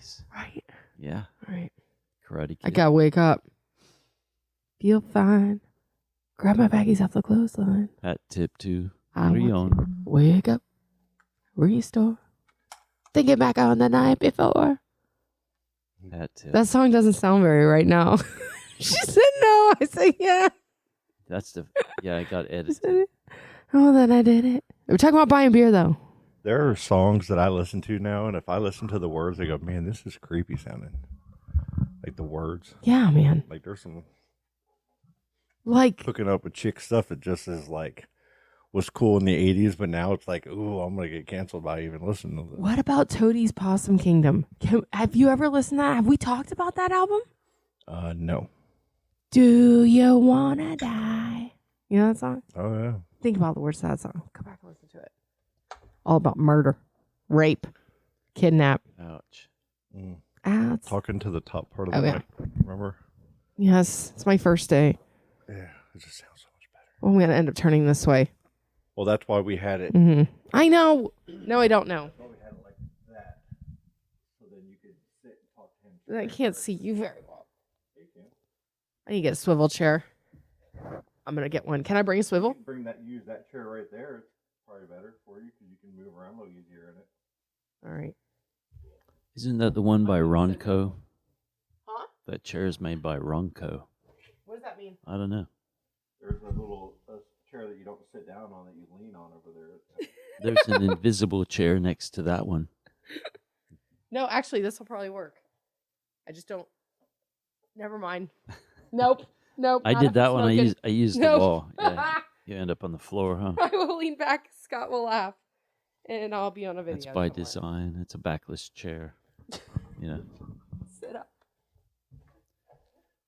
Nice. Right. Yeah. Right. Karate Kid. I gotta wake up. Feel fine. Grab my baggies off the clothesline. Hat tip too. I What are you want to on? wake up. Restore. Thinking back on the night before. Hat tip. That song doesn't sound very right now. She said no. I said yeah. I got edited. Oh, then I did it. We're talking about buying beer though. There are songs that I listen to now, and if I listen to the words, I go, man, this is creepy sounding. Like the words. Yeah, man. Like there's some Like hooking up with chick stuff that just is like was cool in the 80s, but now it's like, ooh, I'm going to get canceled by even listening to this. what about Toadie's Possum Kingdom? Have you ever listened to that? Have we talked about that album? No. Do you wanna die? You know that song? Oh, yeah. Think about the words to that song. Come back and listen to it. All about murder, rape, kidnap. Ouch. Ouch. Talking to the top part of the mic. Remember? Yes, it's my first day. Yeah, it just sounds so much better. Well, I'm going to end up turning this way. Well, that's why we had it. I know. No, I don't know. We had it like that, so then you could sit and talk to him. I can't see you very well. I need to get a swivel chair. I'm going to get one. Can I bring a swivel? Use that chair right there. It's probably better for you because you can move around a little easier in it. All right. Isn't that the one by Ronco? Huh? That chair is made by Ronco. What does that mean? I don't know. There's a little chair that you don't sit down on that you lean on over there. There's an invisible chair next to that one. No, actually, this will probably work. I just don't. Never mind. Nope. I did that one. I used the Nope. wall. Yeah. You end up on the floor, huh? I will lean back. Scott will laugh. And I'll be on a video. It's by somewhere. design. It's a backless chair. Yeah. Sit up.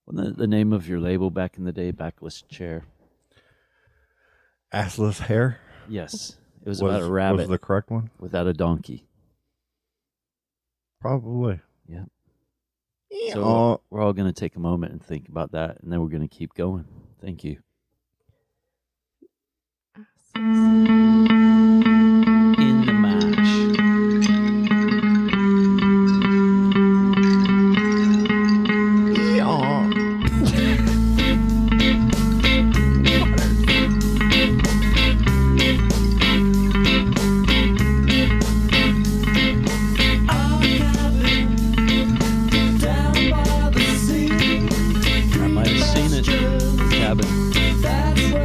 Wasn't the name of your label back in the day, Backless Chair? Assless hair? Yes. It was about a rabbit Was the correct one? without a donkey. Probably. Yeah. So we're all going to take a moment and think about that, and then we're going to keep going. Thank you. In the mash. I might have seen it in the cabin.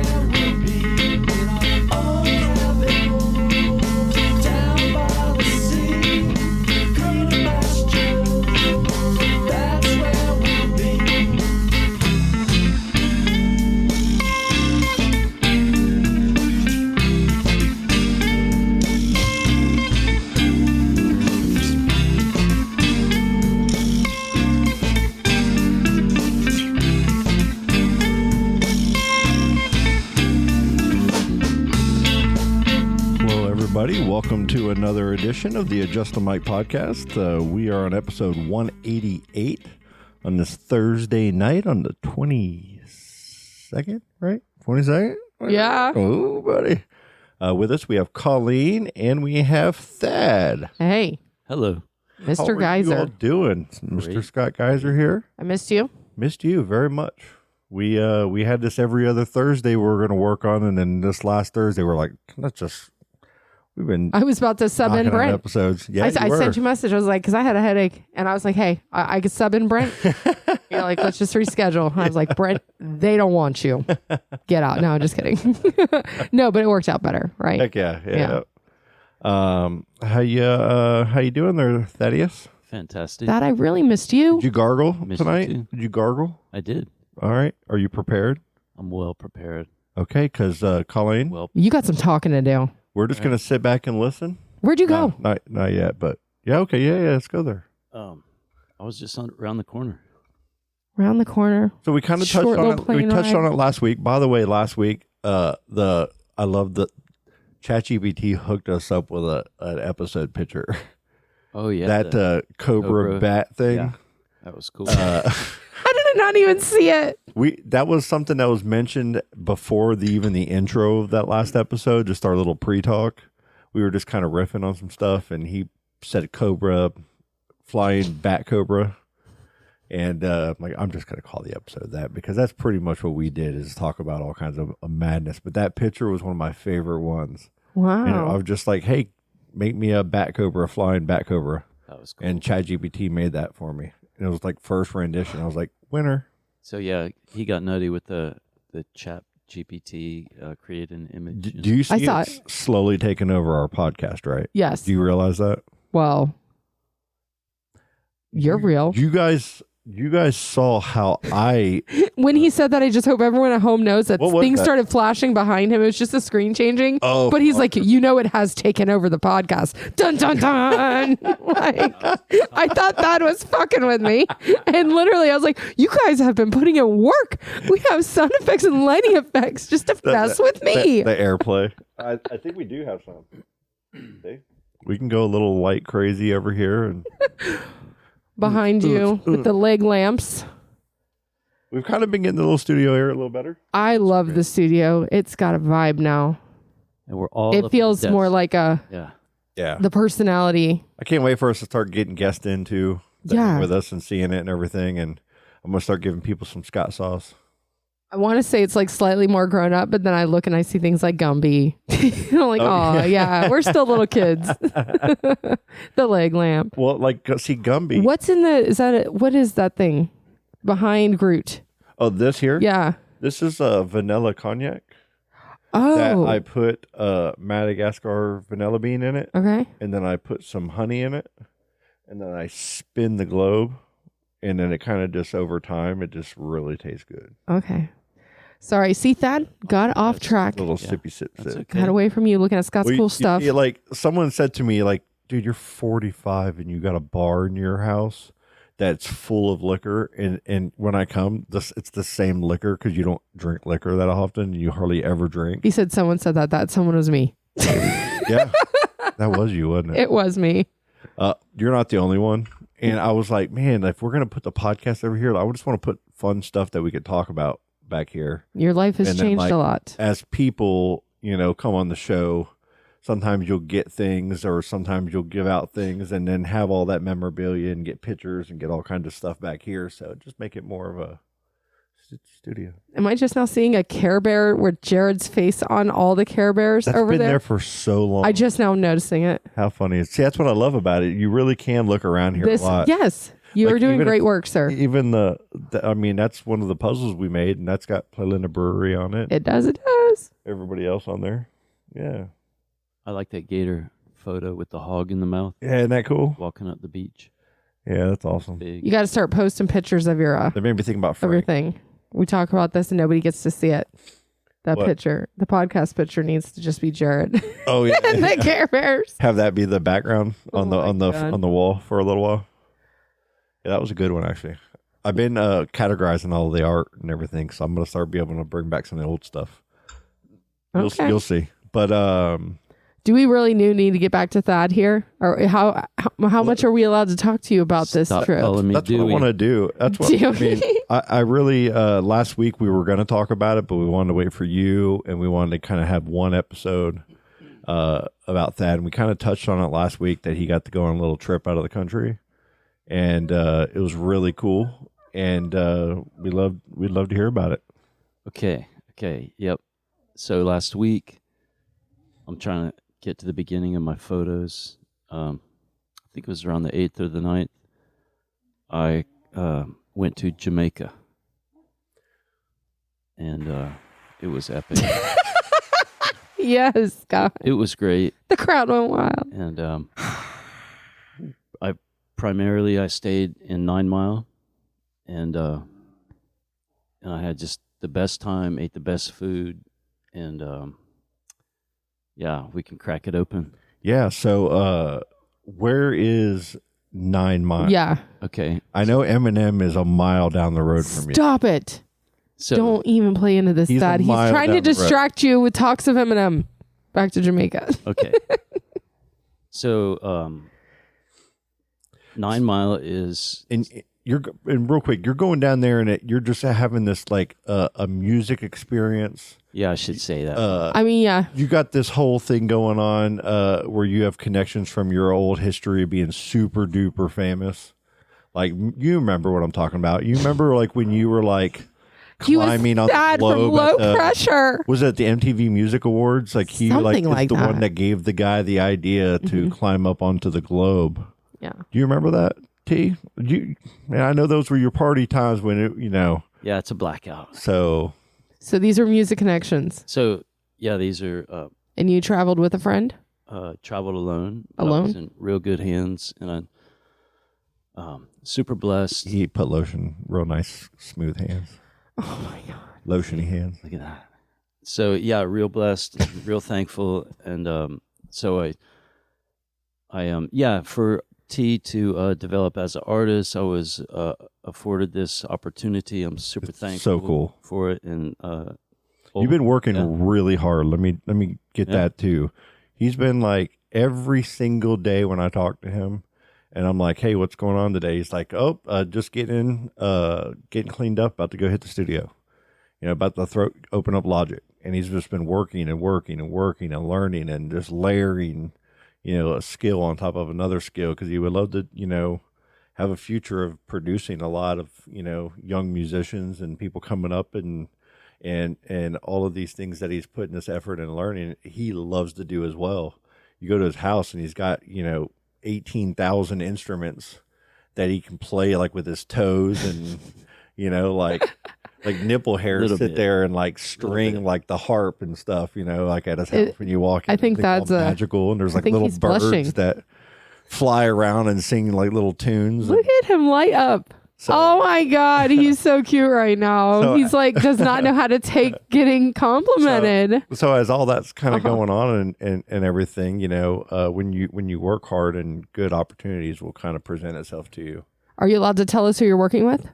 Everybody, welcome to another edition of the Adjust the Mic podcast. We are on episode 188 on this Thursday night on the 22nd, right? 22nd? Yeah. Oh, buddy. With us, we have Colleen and we have Thad. Hey, Hello. How Mr. are you all Geyser. doing? Mr. Great. Scott Geyser here. I missed you. Missed you very much. We had this every other Thursday we were going to work on, and then this last Thursday we're like, let's just... We've been I was about to sub in knocking out Brent. episodes. Yeah, I sent you a message. I was like, because I had a headache. And I was like, hey, I could sub in Brent. You're like, let's just reschedule. I was like, Brent, they don't want you. Get out. No, I'm just kidding. No, but it worked out better, right? Heck yeah. How you doing there, Thaddeus? Fantastic. That I really missed you. Did you gargle Missed you tonight? too. Did you gargle? I did. All right. Are you prepared? I'm well prepared. Okay, because Colleen, Well, You got some talking to do. we're just going to sit back and listen. Where'd you go? Not yet, but yeah, okay, yeah, let's go there. I was just around the corner. Around the corner. So we kind of touched Short on little it. We plane touched ride. on it last week. By the way, last week, I love that ChatGPT hooked us up with an episode picture. Oh, yeah. That Cobra bat thing. Yeah, that was cool. I did not even see it. That was something that was mentioned before even the intro of that last episode, just our little pre-talk. We were just kind of riffing on some stuff, and he said Cobra flying bat cobra. And I'm just going to call the episode that because that's pretty much what we did is talk about all kinds of madness. But that picture was one of my favorite ones. Wow. And I was just like, hey, make me a bat cobra, a flying bat cobra. That was cool. And ChatGPT made that for me. And it was like first rendition. I was like, winner. So yeah, he got nutty with the chat GPT create an image. Do you see I saw it slowly taking over our podcast, right? Yes. Do you realize that? Well, you're real. You guys saw how I When he said that, I just hope everyone at home knows that What was things that? started flashing behind him. It was just the screen changing. Oh, but he's like, it has taken over the podcast. Dun, dun, dun. Like, I thought that was fucking with me. And literally, I was like, you guys have been putting in work. We have sound effects and lighting effects just to mess with me. the airplay. I think we do have some. See? We can go a little light crazy over here and Behind you with the leg lamps. we've kind of been getting the little studio area a little better. I love the studio. It's got a vibe now. And we're all. It feels more like Yeah. Yeah. the personality. I can't wait for us to start getting guests into with us and seeing it and everything. And I'm going to start giving people some Scott sauce. I want to say it's like slightly more grown up, but then I look and I see things like Gumby. I'm like, oh, yeah, we're still little kids. The leg lamp. Well, like, see Gumby. What is that thing behind Groot? Oh, this here? Yeah. This is vanilla cognac. Oh. That I put Madagascar vanilla bean in it. Okay. And then I put some honey in it. And then I spin the globe. And then it kind of just over time, it just really tastes good. Okay. Sorry. See, Thad got off track. A little sippy sip That's sip. okay. Got away from you looking at Scott's Well, cool you stuff. see, like someone said to me, like, dude, you're 45 and you got a bar in your house that's full of liquor. And when I come, it's the same liquor because you don't drink liquor that often. You hardly ever drink. He said someone said that. Someone was me. Yeah, that was you, wasn't it? It was me. You're not the only one. And I was like, man, if we're gonna put the podcast over here, I just want to put fun stuff that we could talk about back here. Your life has And then, changed like, a lot. As people, come on the show, sometimes you'll get things or sometimes you'll give out things and then have all that memorabilia and get pictures and get all kinds of stuff back here. So just make it more of a studio. Am I just now seeing a Care Bear with Jared's face on all the Care Bears That's over been there? there for so long. I just now noticing it. How funny is See, that's what I love about it. You really can look around here a lot. Yes, you Like, are doing even great if- work, sir. Even I mean, that's one of the puzzles we made, and that's got Playlinda Brewery on it. It does. It does. Everybody else on there. Yeah. I like that gator photo with the hog in the mouth Yeah, isn't that cool? walking up the beach. Yeah, that's awesome. Big. You got to start posting pictures of your That made me think about Frank. everything. We talk about this and nobody gets to see it. That What? picture, the podcast picture, needs to just be Jared Oh yeah. and the Care Bears. Have that be the background on Oh my God. on the wall for a little while. Yeah, that was a good one actually. I've been categorizing all the art and everything, so I'm gonna start being able to bring back some of the old stuff. Okay. You'll see. But Do we really need to get back to Thad here, or how much are we allowed to talk to you about this Stop trip? calling me that's what I Dewey. want to do. That's what I mean. I really last week we were going to talk about it, but we wanted to wait for you, and we wanted to kind of have one episode about Thad. And we kind of touched on it last week that he got to go on a little trip out of the country, and it was really cool. And we'd love to hear about it. Okay. Yep. So last week, I'm trying to get to the beginning of my photos. I think it was around the 8th or the 9th. I went to Jamaica. And it was epic. Yes, God, It was great. the crowd went wild. And I stayed in 9 Mile. And I had just the best time, ate the best food. And yeah, we can crack it open. Yeah. So where is 9 Mile? Yeah, Okay. I know Eminem is a mile down the road from me. stop it. So Don't even play into this, He's a Thad. He's mile trying to down the road. distract you with talks of Eminem. Back to Jamaica. okay. So 9 Mile is And and real quick, you're going down there and you're just having this like a music experience. Yeah, I should say that. I mean, yeah. You got this whole thing going on where you have connections from your old history of being super duper famous. Like, you remember what I'm talking about. You remember like when you were like climbing on the globe from Low Pressure. Was it at the MTV Music Awards? Like he Something is the that. one that gave the guy the idea to climb up onto the globe. Yeah. Do you remember that, T? And I know those were your party times when it, Yeah, it's a blackout. So these are music connections. So yeah, these are. And you traveled with a friend? Traveled alone. I was in real good hands, and I'm super blessed. He put lotion, real nice, smooth hands. Oh my God. Lotiony hands. Look at that. So yeah, real blessed, real thankful, and so I for T to develop as an artist, I was afforded this opportunity. I'm super thankful. So cool for it, and you've been working really hard. Let me get that too. He's been like every single day when I talk to him, and I'm like, "Hey, what's going on today?" He's like, "Oh, just getting cleaned up, about to go hit the studio. About to open up Logic." And he's just been working and working and working and learning and just layering, a skill on top of another skill, because he would love to, have a future of producing a lot of, young musicians and people coming up and all of these things that he's putting this effort in learning. He loves to do as well. You go to his house and he's got, 18,000 instruments that he can play like with his toes and, like nipple hairs sit there and like string like the harp and stuff, like at his house when you walk in. I think that's magical. And there's like little birds that fly around and sing like little tunes. Look at him light up. So, oh my God, he's so cute right now. So, he's like does not know how to take getting complimented. So as all that's kind of going on and everything, when you work hard and good opportunities will kind of present itself to you. Are you allowed to tell us who you're working with?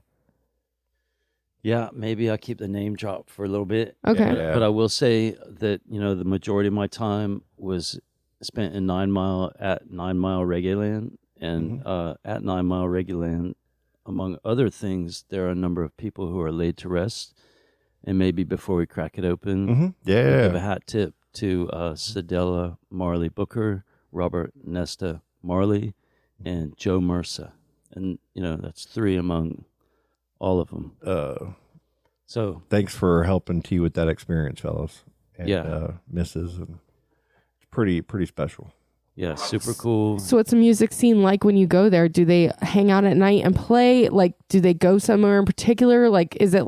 Yeah, maybe I'll keep the name drop for a little bit. Okay. But I will say that, the majority of my time was spent in 9 Mile Reggae Land. And at 9 Mile Reggae Land, among other things, there are a number of people who are laid to rest. And maybe before we crack it open, give a hat tip to Sedella Marley Booker, Robert Nesta Marley, and Joe Mercer. And, that's 3 among all of them. So thanks for helping T with that experience, fellas. And, Mrs. And it's pretty special. Yeah, super cool. So what's the music scene like when you go there? Do they hang out at night and play? Like, do they go somewhere in particular? Like, is it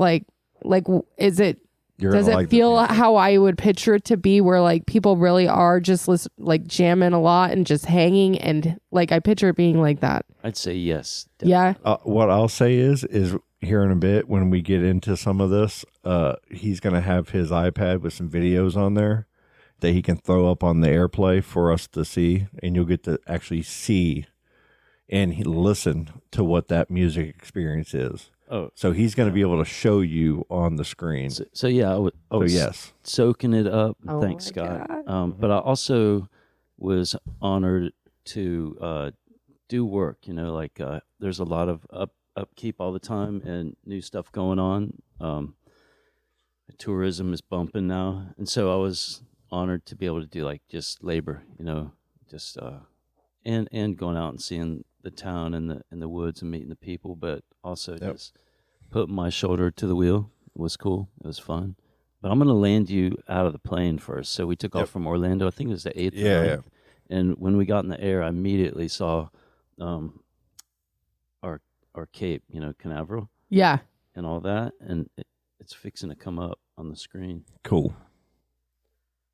does it feel how I would picture it to be, where like people really are just like jamming a lot and just hanging, and like I picture it being like that? I'd say yes. Definitely. Yeah. What I'll say is here in a bit when we get into some of this, he's going to have his iPad with some videos on there that he can throw up on the AirPlay for us to see, and you'll get to actually see and listen to what that music experience is. Oh, so he's going to be able to show you on the screen. So yeah, I was yes, soaking it up. Oh Thanks, Scott. But I also was honored to do work. There's a lot of upkeep all the time and new stuff going on. Tourism is bumping now, and so I was honored to be able to do like just labor, just and going out and seeing the town and the woods and meeting the people, but also just putting my shoulder to the wheel. It was cool. It was fun. But I'm going to land you out of the plane first. So we took off from Orlando. I think it was the 8th. Yeah. And when we got in the air, I immediately saw our Cape, Canaveral. Yeah. And all that. And it's fixing to come up on the screen. Cool.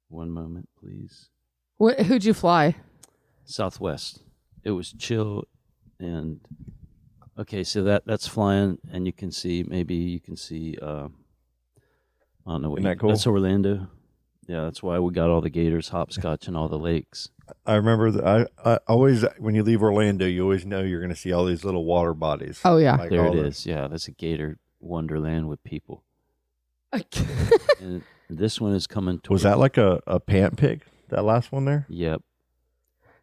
One moment, please. Who'd you fly? Southwest. It was chill, and okay, so that's flying, and you can see I don't know what. Isn't that cool? That's Orlando. Yeah, that's why we got all the gators, hopscotch, and all the lakes. I remember that. I always, when you leave Orlando, you always know you're going to see all these little water bodies. Oh yeah, like there it is. Yeah, that's a gator wonderland with people. And this one is coming towards. Was that like a pant pig? That last one there? Yep.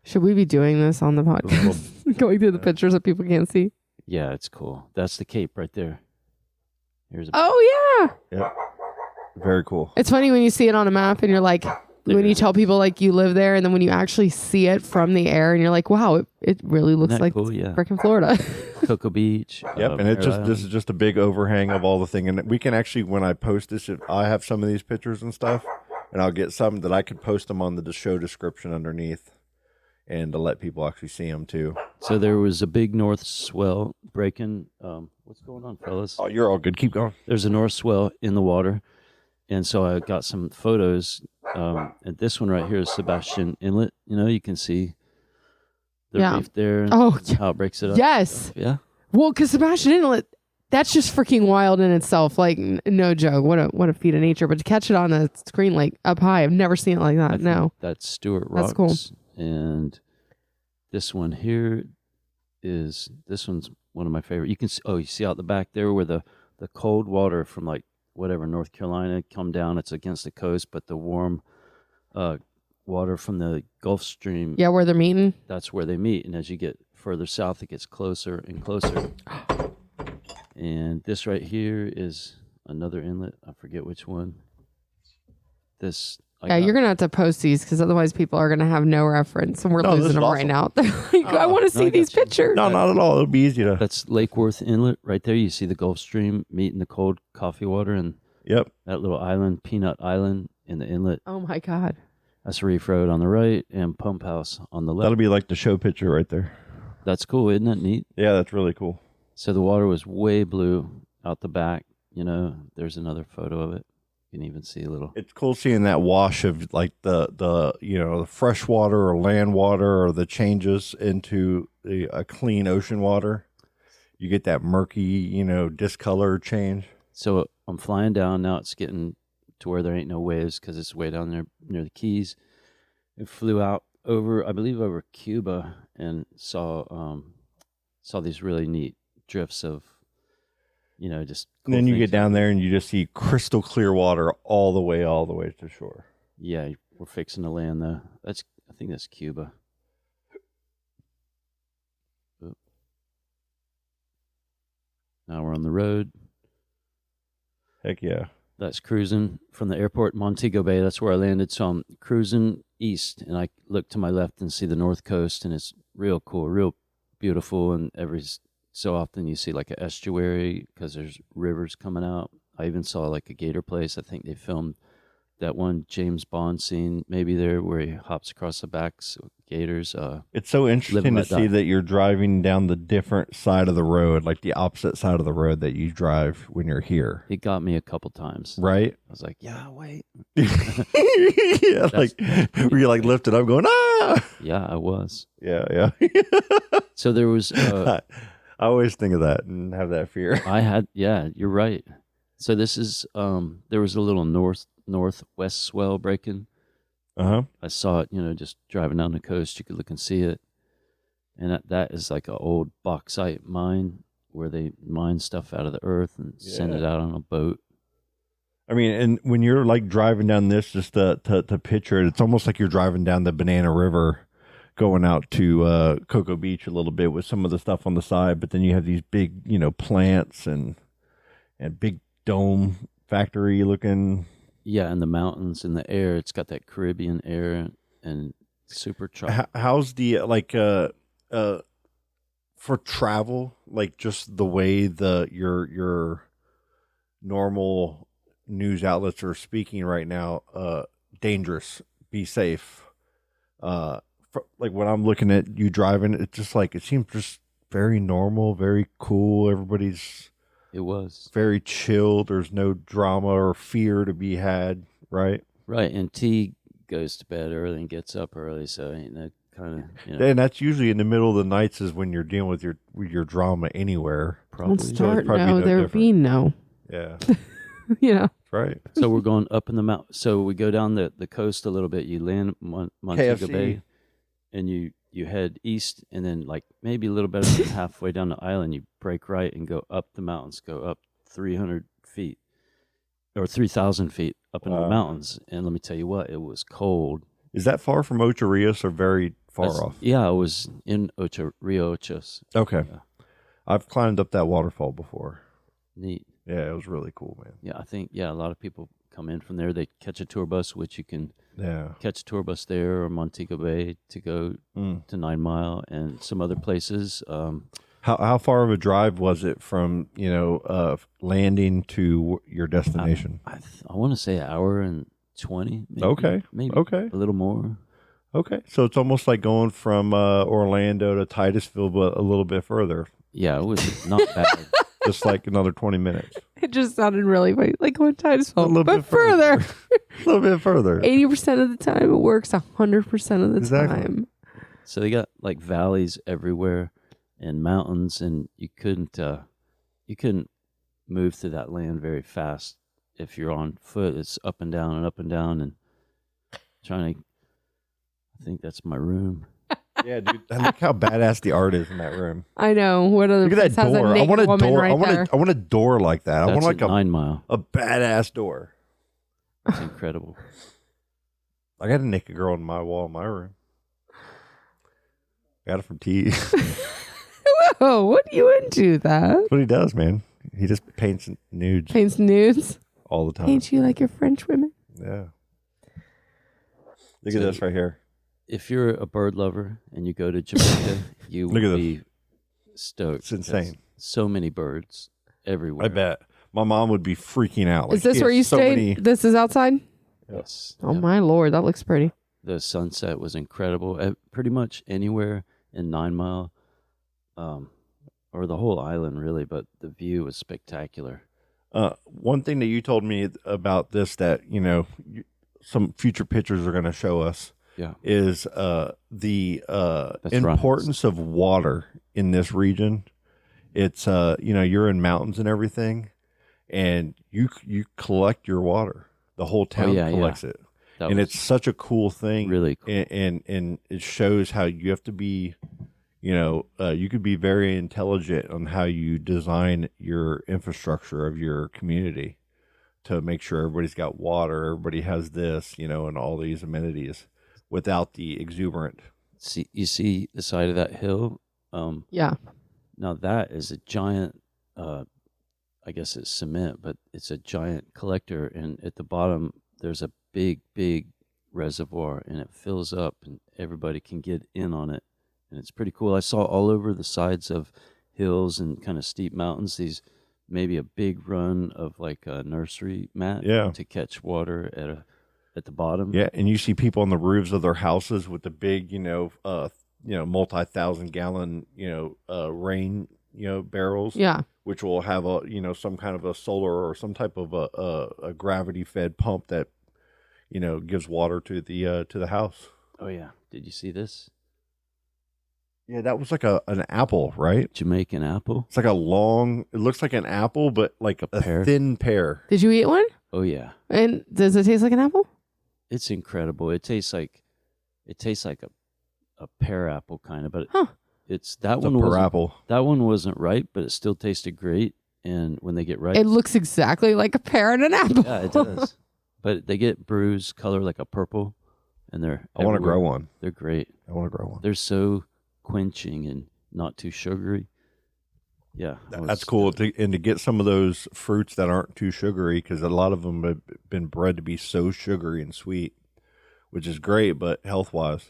Should we be doing this on the podcast? Going through the pictures that people can't see? Yeah, it's cool. That's the Cape right there. Here's a Oh yeah. Yep. Very cool. It's funny when you see it on a map and you're like, when you tell people like you live there, and then when you actually see it from the air and you're like, wow, it really looks like cool? Yeah. freaking Florida. Cocoa Beach. Yep, and this is just a big overhang of all the thing, and we can actually, when I post this, if I have some of these pictures and stuff, and I'll get some that I could post them on the show description underneath, and to let people actually see them too. So there was a big north swell breaking. What's going on, fellas? Oh, you're all good. Keep going. There's a north swell in the water, and so I got some photos. And this one right here is Sebastian Inlet. You know, you can see the reef there. And Oh, how it breaks it up. yes. Yeah. Well, because Sebastian Inlet, that's just freaking wild in itself. Like, no joke. What a feat of nature. But to catch it on a screen like up high, I've never seen it like that. No. That's Stewart Rocks. That's cool. And this one here this one's one of my favorite. You can see, you see out the back there where the cold water from like whatever, North Carolina come down. It's against the coast, but the warm water from the Gulf Stream. Yeah, where they're meeting. That's where they meet. And as you get further south, it gets closer and closer. And this right here is another inlet. I forget which one. You're going to have to post these because otherwise people are going to have no reference and we're losing them right now. They're like, I want to see these pictures. No, not at all. It'll be easy to. That's Lake Worth Inlet right there. You see the Gulf Stream meeting the cold coffee water and Yep. that little island, Peanut Island in the inlet. Oh my God. That's Reef Road on the right and Pump House on the left. That'll be like the show picture right there. That's cool, isn't that neat? Yeah, that's really cool. So the water was way blue out the back. You know, there's another photo of it. You can even see a little. It's cool seeing that wash of like the the fresh water or land water or the changes into a clean ocean water. You get that murky, discolor change. So I'm flying down now. It's getting to where there ain't no waves because it's way down there near the Keys. It flew out over Cuba and saw these really neat drifts of, just. Cool, and then you get down there and you just see crystal clear water all the way to shore. Yeah, we're fixing to land though. I think that's Cuba. Oop. Now we're on the road. Heck yeah. That's cruising from the airport, Montego Bay. That's where I landed. So I'm cruising east, and I look to my left and see the north coast, and it's real cool, real beautiful. And every so often you see like an estuary because there's rivers coming out. I even saw like a gator place. I think they filmed that one James Bond scene maybe there where he hops across the backs of gators. It's so interesting to see that you're driving down the different side of the road, like the opposite side of the road that you drive when you're here. It got me a couple times. Right? I was like, yeah, wait. Yeah, like were you like lifted up going, ah? Yeah, I was. Yeah. So there was... I always think of that and have that fear. Yeah, you're right. So this is, there was a little northwest swell breaking. Uh-huh. I saw it, just driving down the coast. You could look and see it. And that is like an old bauxite mine where they mine stuff out of the earth and send it out on a boat. I mean, and when you're like driving down this, just to picture it, it's almost like you're driving down the Banana River going out to Cocoa Beach a little bit with some of the stuff on the side. But then you have these big, plants and big dome factory looking. Yeah, and the mountains and the air. It's got that Caribbean air and super tropical. How's the for travel, like just the way your normal news outlets are speaking right now? Dangerous, be safe. Like when I'm looking at you driving, it's just like it seems just very normal, very cool. It was very chill. There's no drama or fear to be had, right? Right, and T goes to bed early and gets up early, so ain't no kind of, And that's usually in the middle of the nights is when you're dealing with your drama anywhere. Don't start there be no. Yeah. Yeah. Right. So we're going up in the mountain. So we go down the coast a little bit. You land Montego Bay, and you head east, and then like maybe a little better than halfway down the island, you break right and go up the mountains, go up 300 feet or 3,000 feet up into the mountains. And let me tell you what, it was cold. Is that far from Ocho Rios or very far off? Yeah, I was in Rio Ochos. Okay. Yeah. I've climbed up that waterfall before. Neat. Yeah, it was really cool, man. Yeah, I think a lot of people come in from there. They catch a tour bus, which you can catch a tour bus there or Montego Bay to go to 9 Mile and some other places. How far of a drive was it from landing to your destination? I want to say an hour and 20. Maybe, Okay. Maybe Okay. a little more. Okay, so it's almost like going from Orlando to Titusville, but a little bit further. Yeah, it was not bad. Just like another 20 minutes. It just sounded really funny, like going Titusville, A little but bit further. A little bit further. 80% of the time it works. 100% of the Exactly. time. So they got like valleys everywhere and mountains, and you couldn't move through that land very fast if you're on foot. It's up and down and up and down, and trying to. I think that's my room. Yeah, dude. And look how badass the art is in that room. I know. What other Look at that place has door. I naked want a woman door. right there? I want a door like that. I That's want like at 9 Mile. a badass door. It's incredible. I got a naked girl on my wall in my room. Got it from T. Whoa, what are you into that? That's what he does, man. He just paints nudes Paints nudes. all the time. Paints you like your French women. Yeah. Look at this right here. If you're a bird lover and you go to Jamaica, you Look at will this. be stoked. It's insane. So many birds everywhere. I bet. My mom would be freaking out. Like, Is this she where has you so stayed? many- This is outside? Yes. Oh Yeah. my Lord, that looks pretty. The sunset was incredible. Pretty much anywhere in 9 Mile, or the whole island really, but the view was spectacular. One thing that you told me about this that, some future pictures are going to show us Yeah. is the That's importance of water in this region. It's, you're in mountains and everything, and you collect your water. The whole town collects it. That And was it's such a cool thing. really cool. And it shows how you have to be, you could be very intelligent on how you design your infrastructure of your community to make sure everybody's got water, everybody has this, and all these amenities without the exuberant. You see the side of that hill? Yeah. Now that is a giant, I guess it's cement, but it's a giant collector. And at the bottom, there's a big reservoir, and it fills up, and everybody can get in on it. And it's pretty cool. I saw all over the sides of hills and kind of steep mountains, these maybe a big run of like a nursery mat to catch water at the bottom. Yeah, and you see people on the roofs of their houses with the big, multi-thousand gallon, rain, barrels. Yeah. Which will have some kind of a solar or some type of a gravity fed pump that, gives water to the house. Oh yeah. Did you see this? Yeah, that was like an apple, right? Jamaican apple. It's like it looks like an apple, but like a pear? thin pear. Did you eat one? Oh yeah. And does it taste like an apple? It's incredible. It tastes like a pear apple kind of, but It's that a pear apple. That one wasn't ripe, but it still tasted great. And when they get ripe, It looks exactly like a pear and an apple. yeah, it does. But they get bruised color like a purple, and I want to grow one. They're great. I want to grow one. They're so quenching and not too sugary. Yeah, That's cool. And to get some of those fruits that aren't too sugary, because a lot of them have been bred to be so sugary and sweet, which is great, but health-wise.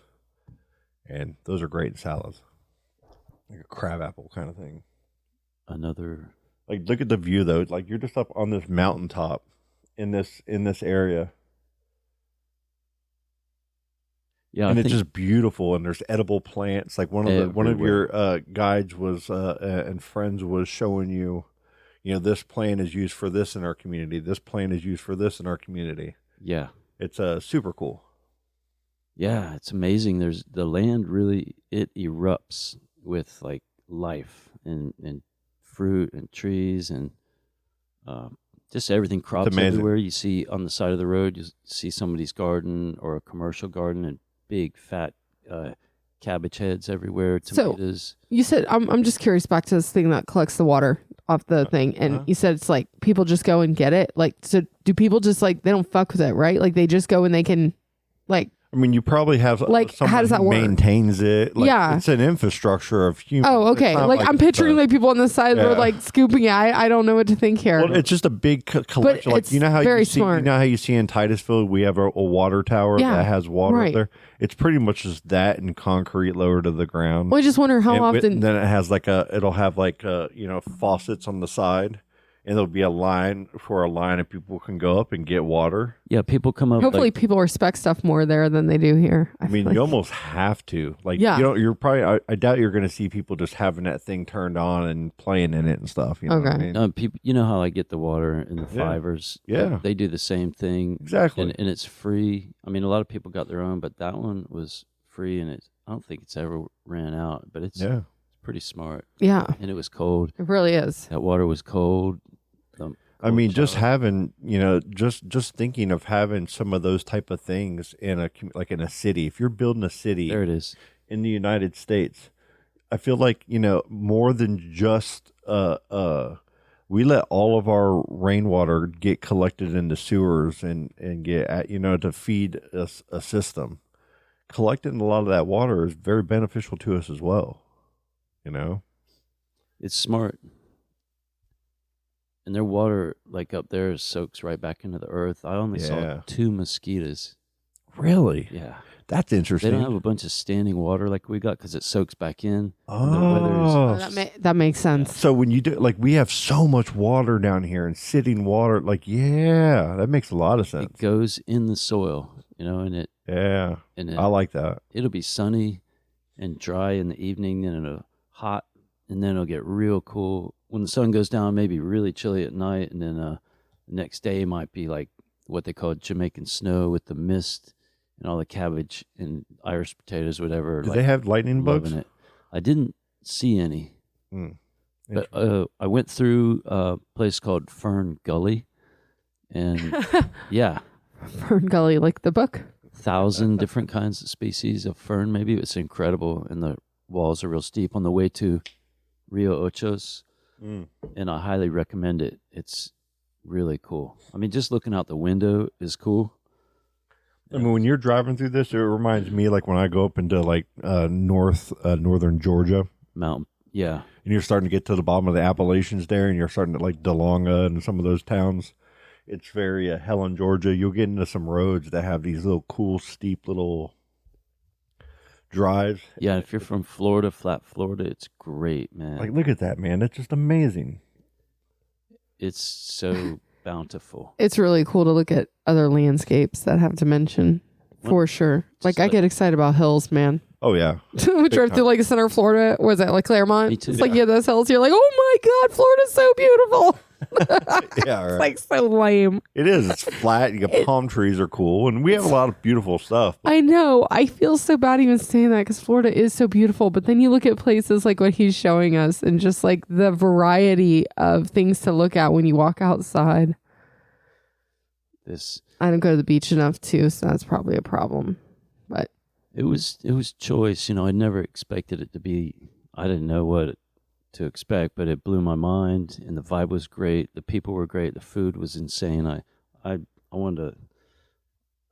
And those are great in salads. Like a crab apple kind of thing. Another. Like, look at the view, though. Like, you're just up on this mountaintop in this area. Yeah, and it's just beautiful, and there's edible plants. Like one of your guides was and friends was showing you, this plant is used for this in our community. This plant is used for this in our community. Yeah, it's super cool. Yeah, it's amazing. There's the land really it erupts with like life and fruit and trees and just everything crops everywhere. You see on the side of the road, you see somebody's garden or a commercial garden and big fat cabbage heads everywhere, tomatoes. So you said, I'm just curious back to this thing that collects the water off the thing. And you said it's like people just go and get it. Like, so do people just like, they don't fuck with it, right? Like they just go and they can like. I mean, you probably have Like, someone how does that who work? maintains it. Like, Yeah. it's an infrastructure of humans. Oh, okay. It's not Like I'm picturing like people on the side that are Yeah. like scooping it. I don't know what to think here. Well, it's just a big collection. Like it's you know how very you see, smart. you know how you see in Titusville, we have a water tower Yeah, that has water right. up there. It's pretty much just that and concrete lower to the ground. Well, I just wonder how And often. then it has it'll have faucets on the side, and there'll be a line and people can go up and get water. Yeah, people come up. Hopefully, like, people respect stuff more there than they do here. I mean, feel you like. almost have to. Like, Yeah. you're probably. I doubt you're going to see people just having that thing turned on and playing in it and stuff. You know what I Okay. mean? people, you know how I get the water in the fivers. Yeah. They do the same thing. Exactly. And it's free. I mean, a lot of people got their own, but that one was free, and I don't think it's ever ran out. But it's pretty smart. Yeah, And it was cold. it really is. That water was cold. I mean, just shower. having, just thinking of having some of those type of things in in a city. If you're building a city There it is. in the United States, I feel like, more than just we let all of our rainwater get collected in the sewers and get to feed a system. Collecting a lot of that water is very beneficial to us as well. It's smart. And their water, like up there, soaks right back into the earth. I only saw 2 mosquitoes. Really? Yeah. That's interesting. They don't have a bunch of standing water like we got because it soaks back in. Oh, That makes sense. so when you do, we have so much water down here and sitting water, that makes a lot of It sense. goes in the soil, and Yeah, I like that. it'll be sunny and dry in the evening, and it'll hot, and then it'll get real cool. When the sun goes down, maybe really chilly at night, and then the next day might be like what they call Jamaican snow with the mist and all the cabbage and Irish potatoes, whatever. Do they have lightning bugs? loving it. I didn't see any, Mm. but I went through a place called Fern Gully, and yeah, Fern Gully, like the book. 1,000 different kinds of species of fern. Maybe it's incredible, and the walls are real steep on the way to Rio Ochos. And I highly recommend it. It's really cool. I mean, just looking out the window is cool. I mean, when you're driving through this, it reminds me when I go up into northern Georgia, Mountain, yeah. and you're starting to get to the bottom of the Appalachians there, and you're starting to DeLonga and some of those towns. It's very Helen, Georgia. You'll get into some roads that have these little cool, steep little drives. Yeah, if you're from Florida, flat Florida, it's great, man. Look at that, man. That's just amazing. It's so bountiful. It's really cool to look at other landscapes that have dimension, for sure. I get excited about hills, man. Oh, yeah. We drove through Center of Florida. Was it Claremont? Me too. It's you have those hills. You're like, oh my God, Florida's so beautiful. Yeah, right. It's so lame. It is. It's flat. You got palm trees are cool, and we have a lot of beautiful stuff. I know. I feel so bad even saying that because Florida is so beautiful. But then you look at places like what he's showing us and just the variety of things to look at when you walk outside. I don't go to the beach enough too, so that's probably a problem. But it was choice. I never expected it to be. I didn't know what to expect, but it blew my mind, and the vibe was great. The people were great. The food was insane. I wanted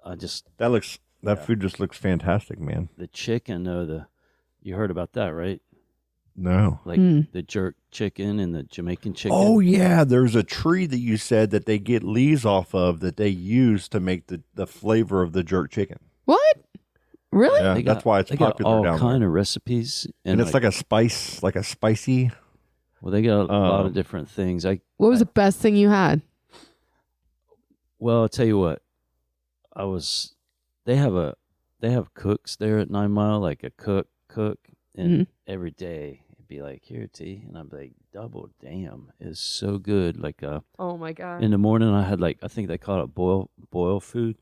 to. That food just looks fantastic, man. The chicken, you heard about that, right? No. The jerk chicken and the Jamaican chicken. Oh, yeah. There's a tree that you said that they get leaves off of that they use to make the flavor of the jerk chicken. what? Really? Yeah, that's why it's they popular got all down kind there. of recipes, And it's like a spicy. well, they got a lot of different things. What was the best thing you had? Well, I'll tell you what. They have cooks there at 9 Mile, like a cook, and every day it'd be like, here, T, and I'd be like, double damn, it's so good. Oh my God. In the morning, I had I think they call it boil food,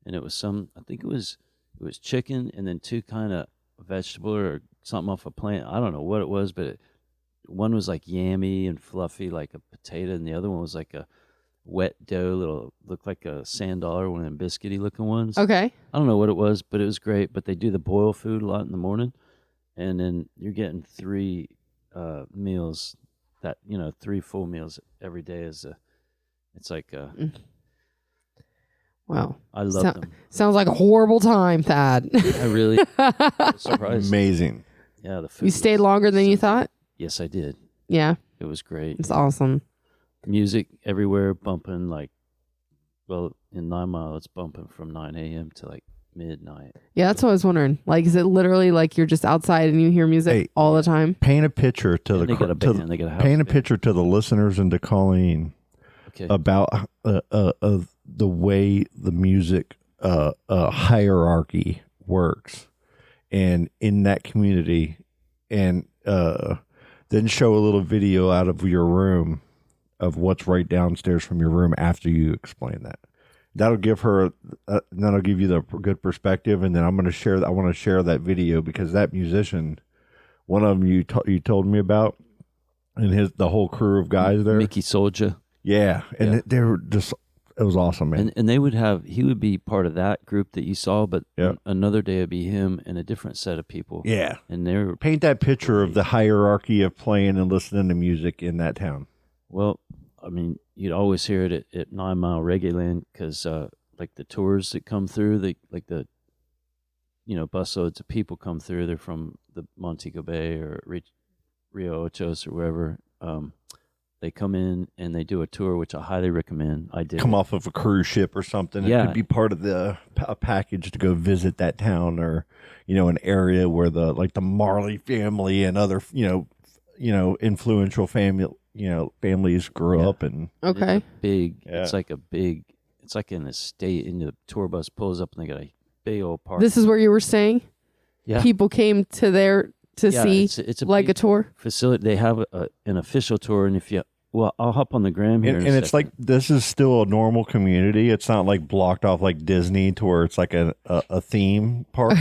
and it was I think it was chicken and then 2 kind of vegetable or something off a plant. I don't know what it was, but one was yammy and fluffy like a potato, and the other one was like a wet dough, looked like a sand dollar, one of them biscuity looking ones. Okay. I don't know what it was, but it was great. But they do the boil food a lot in the morning, and then you're getting 3 meals. 3 full meals every day it's like Wow. I love them. Sounds like a horrible time, Thad. I really was surprised. Amazing. Yeah, the food. You stayed longer than you thought? Yes, I did. Yeah. It was great. It's awesome. Music everywhere, bumping in 9 Mile, it's bumping from 9 a.m. to like midnight. Yeah, that's what I was wondering. Like, is it literally like you're just outside and you hear music all the time? Paint a picture to And they got a band, they got a house paint a band. picture to the listeners and to Colleen about the way the music hierarchy works, and in that community, and then show a little video out of your room of what's right downstairs from your room after you explain that. That'll give her, that'll give you the good perspective. And then I want to share that video because that musician, one of them you told me about, and the whole crew of guys there. Mickey Soldier. Yeah. And they were just, it was awesome, man. And they he would be part of that group that you saw, but another day it'd be him and a different set of people. Yeah. And they were paint that picture of the hierarchy of playing and listening to music in that town. Well, I mean, you'd always hear it at 9 Mile Reggae Land because, like the tours that come through, busloads of people come through. They're from the Montego Bay or Rio Ochos or wherever. They come in and they do a tour, which I highly recommend. I did. Come off of a cruise ship or something. Yeah. It could be part of a package to go visit that town or, an area where the Marley family and other, influential families grew up. And okay. It's like it's like an estate, and the tour bus pulls up and they got a big old park. This is where you were staying? Yeah. People came to there to see it's a tour? Facility. They have an official tour, and I'll hop on the gram here. And it's like, this is still a normal community. It's not like blocked off like Disney to where it's like a theme park,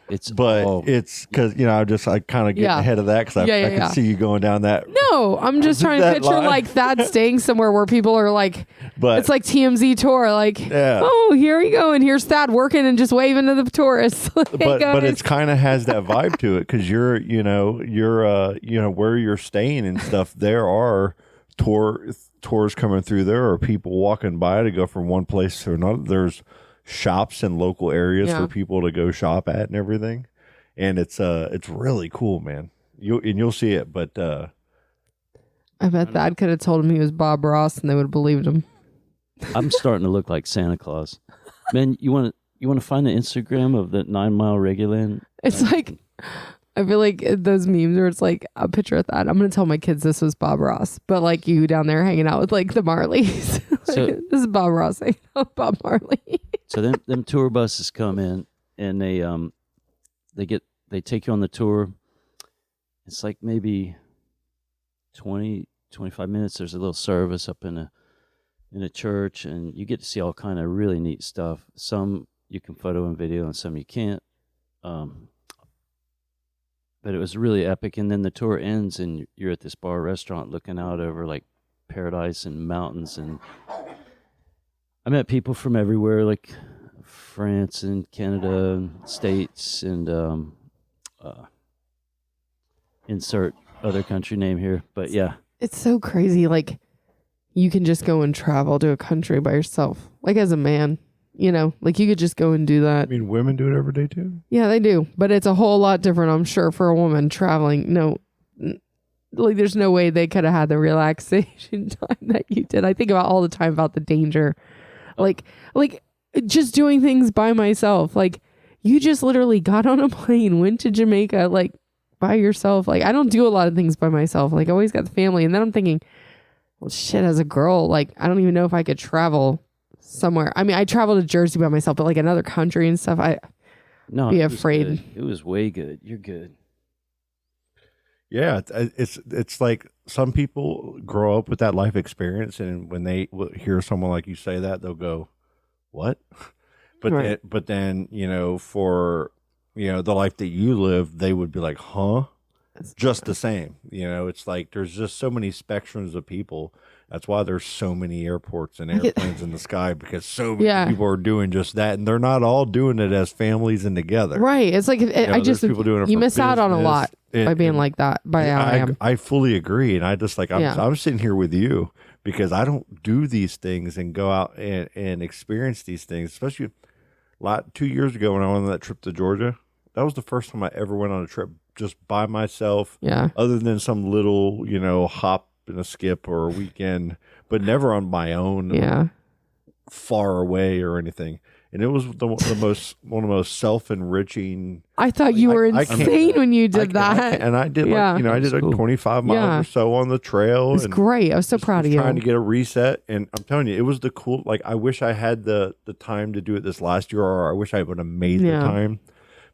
It's because, I kind of get ahead of that because I can see you going down that. No, I'm just trying to picture like that staying somewhere where people are like, it's like TMZ tour. Like, oh, here we go. And here's Thad working and just waving to the tourists. but it's kind of has that vibe to it because you're where you're staying and stuff. There are tours coming through. There are people walking by to go from one place to another. There's shops in local areas for people to go shop at and everything, and it's really cool, man. You'll see it, but I bet Thad could have told him he was Bob Ross and they would have believed him. I'm starting to look like Santa Claus, man. You want to find the Instagram of the 9 Mile Reggae Land? It's like, I feel like those memes where it's like a picture of that. I'm going to tell my kids this was Bob Ross, but like you down there hanging out with like the Marleys. So, this is Bob Ross hanging out with Bob Marley. So them tour buses come in and they take you on the tour. It's like maybe 20, 25 minutes. There's a little service up in a church, and you get to see all kind of really neat stuff. Some you can photo and video, and some you can't. But it was really epic. And then the tour ends, and you're at this bar restaurant looking out over like paradise and mountains. And I met people from everywhere, like France and Canada, and States, and insert other country name here. But yeah, it's so crazy. Like, you can just go and travel to a country by yourself, like as a man. Like you could just go and do that. I mean, women do it every day too. Yeah, they do. But it's a whole lot different, I'm sure, for a woman traveling. No, like there's no way they could have had the relaxation time that you did. I think about all the time about the danger. Like just doing things by myself. Like you just literally got on a plane, went to Jamaica, like by yourself. Like I don't do a lot of things by myself. Like I always got the family. And then I'm thinking, well, shit, as a girl, like I don't even know if I could travel somewhere. I mean, I traveled to Jersey by myself, but like another country and stuff, be afraid. It was way good. You're good. Yeah, it's like some people grow up with that life experience, and when they hear someone like you say that, they'll go, "What?" But then for the life that you live, they would be like, "Huh?" just the same. It's like there's just so many spectrums of people. That's why there's so many airports and airplanes in the sky, because so many people are doing just that, and they're not all doing it as families and together. Right. It's like people doing it you for miss out on a business lot by being like that. By how I am. I fully agree, and I just like I'm sitting here with you because I don't do these things and go out and experience these things. Especially 2 years ago when I went on that trip to Georgia, that was the first time I ever went on a trip just by myself. Yeah. Other than some little hop and a skip or a weekend, but never on my own. Yeah. Far away or anything. And it was one of the most self-enriching. I thought you were insane when you did that. And I did I did like 25 miles or so on the trail. It was great. I was so proud of you. Trying to get a reset. And I'm telling you, it was I wish I had the time to do it this last year, or I wish I would have made the time,